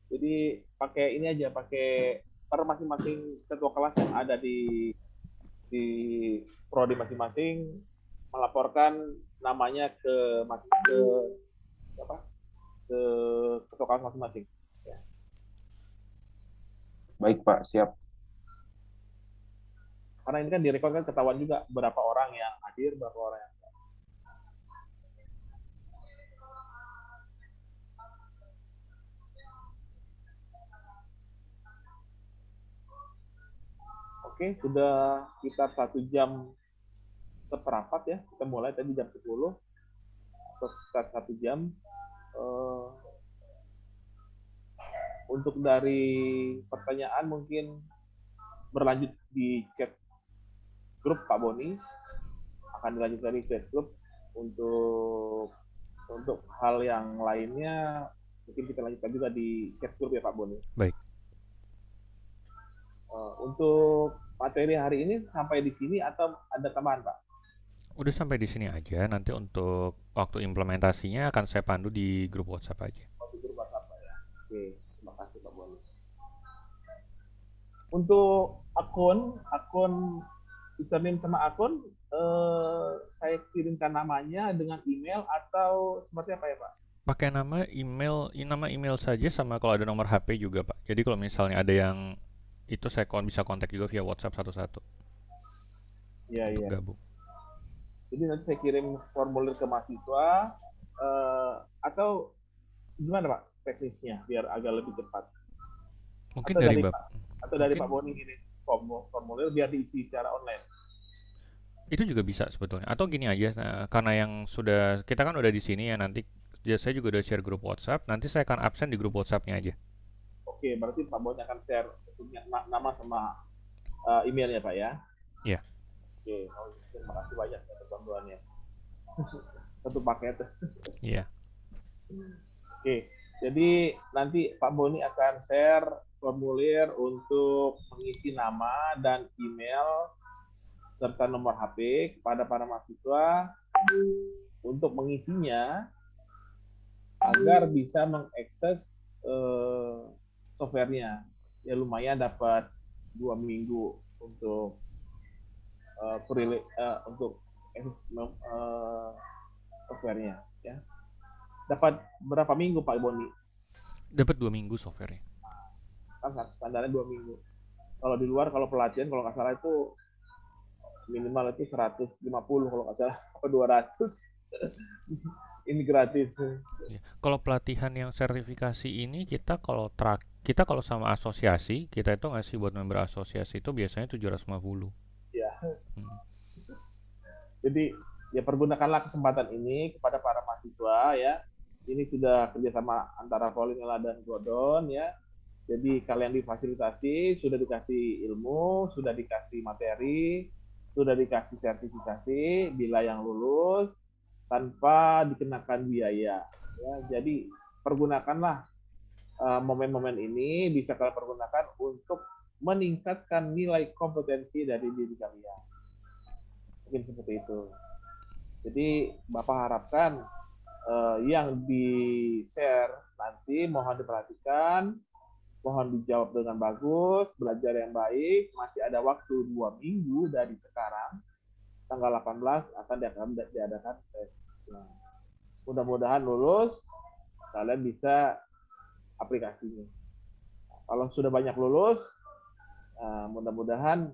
jadi pakai ini aja, pakai per masing-masing ketua kelas yang ada di prodi masing-masing melaporkan namanya ke ketua kelas masing-masing. Ya. Baik Pak, siap. Karena ini kan direkod kan ketahuan juga berapa orang yang hadir, berapa orang yang enggak. Oke, sudah sekitar 1 jam seperempat ya. Kita mulai tadi jam 10. Atau sekitar 1 jam. Untuk dari pertanyaan mungkin berlanjut di chat grup Pak Boni. Akan dilanjutkan di chat grup. Untuk hal yang lainnya mungkin kita lanjutkan juga di chat grup ya Pak Boni. Baik. Untuk materi hari ini sampai di sini atau ada tambahan Pak? Udah sampai di sini aja. Nanti untuk waktu implementasinya akan saya pandu di grup WhatsApp aja. Di grup WhatsApp Pak ya. Oke, terima kasih Pak Boni. Untuk akun username sama akun saya kirimkan namanya dengan email atau seperti apa ya Pak? Pakai nama email saja, sama kalau ada nomor HP juga Pak. Jadi kalau misalnya ada yang itu saya bisa kontak juga via WhatsApp satu-satu. Iya. Gabung. Jadi nanti saya kirim formulir ke mahasiswa atau gimana Pak teknisnya biar agak lebih cepat? Mungkin dari Pak Boni ini formulir biar diisi secara online. Itu juga bisa sebetulnya. Atau gini aja, karena yang kita kan udah di sini ya, nanti saya juga udah share grup WhatsApp. Nanti saya akan absen di grup WhatsApp-nya aja. Oke, berarti Pak Boni akan share nama sama emailnya Pak ya? Iya. Oke, terima kasih banyak atas bantuannya. Satu paket. Iya. Oke, jadi nanti Pak Boni akan share formulir untuk mengisi nama dan email serta nomor HP kepada para mahasiswa untuk mengisinya agar bisa mengakses softwarenya. Ya lumayan dapat 2 minggu untuk untuk akses softwarenya ya. Dapat berapa minggu Pak Boni? Dapat 2 minggu softwarenya. Kan standarnya 2 minggu. Kalau di luar, kalau pelatihan kalau nggak salah itu minimal itu 150 kalau nggak salah, apa 200. Ini gratis. Ya. Kalau pelatihan yang sertifikasi ini kita kalau sama asosiasi, kita itu ngasih buat member asosiasi itu biasanya 750. Ya. Jadi ya pergunakanlah kesempatan ini kepada para mahasiswa ya. Ini sudah kerjasama antara Polinela dan Glodon ya. Jadi kalian difasilitasi, sudah dikasih ilmu, sudah dikasih materi, sudah dikasih sertifikasi bila yang lulus tanpa dikenakan biaya. Ya, jadi pergunakanlah momen-momen ini, bisa kalian pergunakan untuk meningkatkan nilai kompetensi dari diri kalian. Mungkin seperti itu. Jadi Bapak harapkan yang di-share nanti mohon diperhatikan, mohon dijawab dengan bagus, belajar yang baik, masih ada waktu 2 minggu dari sekarang, tanggal 18 akan diadakan tes. Nah, mudah-mudahan lulus, kalian bisa aplikasinya. Kalau sudah banyak lulus, mudah-mudahan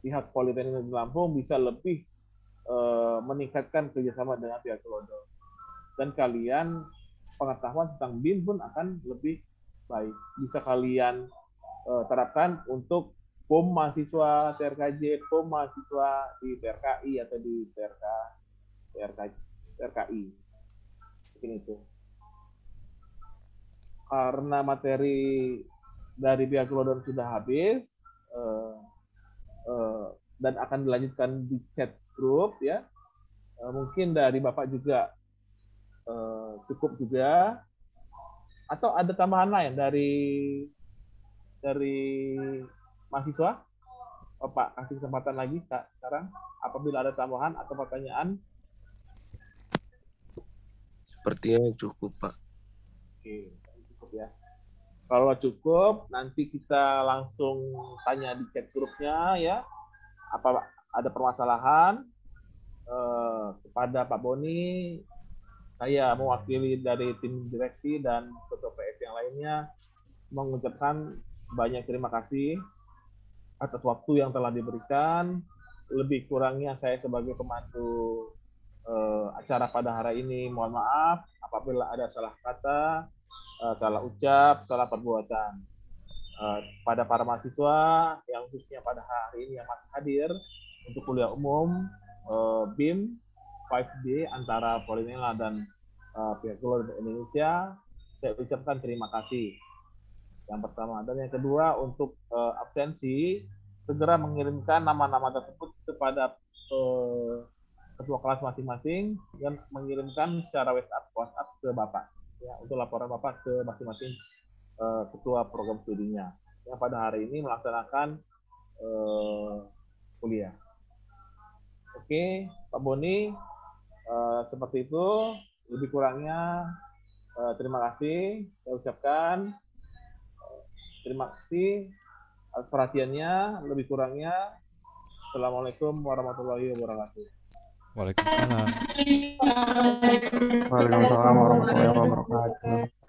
pihak Politeknik Lampung bisa lebih meningkatkan kerjasama dengan pihak Glodon. Dan kalian pengetahuan tentang BIM pun akan lebih baik. Bisa kalian terapkan untuk POM mahasiswa TRKJ, POM mahasiswa di TRKI atau di TRKI. Mungkin itu. Karena materi dari pihak Glodon sudah habis dan akan dilanjutkan di chat grup ya, mungkin dari Bapak juga cukup juga, atau ada tambahan lain dari mahasiswa? Bapak kasih kesempatan lagi sekarang apabila ada tambahan atau pertanyaan. Sepertinya cukup, Pak. Oke, cukup ya. Kalau cukup, nanti kita langsung tanya di chat grupnya ya. Apa ada permasalahan kepada Pak Boni, saya mewakili dari tim direksi dan ketua PS yang lainnya mengucapkan banyak terima kasih atas waktu yang telah diberikan. Lebih kurangnya saya sebagai pemandu acara pada hari ini mohon maaf apabila ada salah kata, salah ucap, salah perbuatan. Pada para mahasiswa yang khususnya pada hari ini yang masih hadir untuk kuliah umum BIM 5D antara Polinela dan pihak Glodon Indonesia, saya ucapkan terima kasih. Yang pertama, dan yang kedua untuk absensi segera mengirimkan nama-nama tersebut kepada ketua kelas masing-masing dan mengirimkan secara WhatsApp ke Bapak ya, untuk laporan Bapak ke masing-masing ketua program studinya yang pada hari ini melaksanakan kuliah. Oke, Pak Boni, seperti itu. Lebih kurangnya terima kasih. Saya ucapkan terima kasih atas perhatiannya. Lebih kurangnya, Assalamualaikum warahmatullahi wabarakatuh. Waalaikumsalam. Waalaikumsalam warahmatullahi wabarakatuh.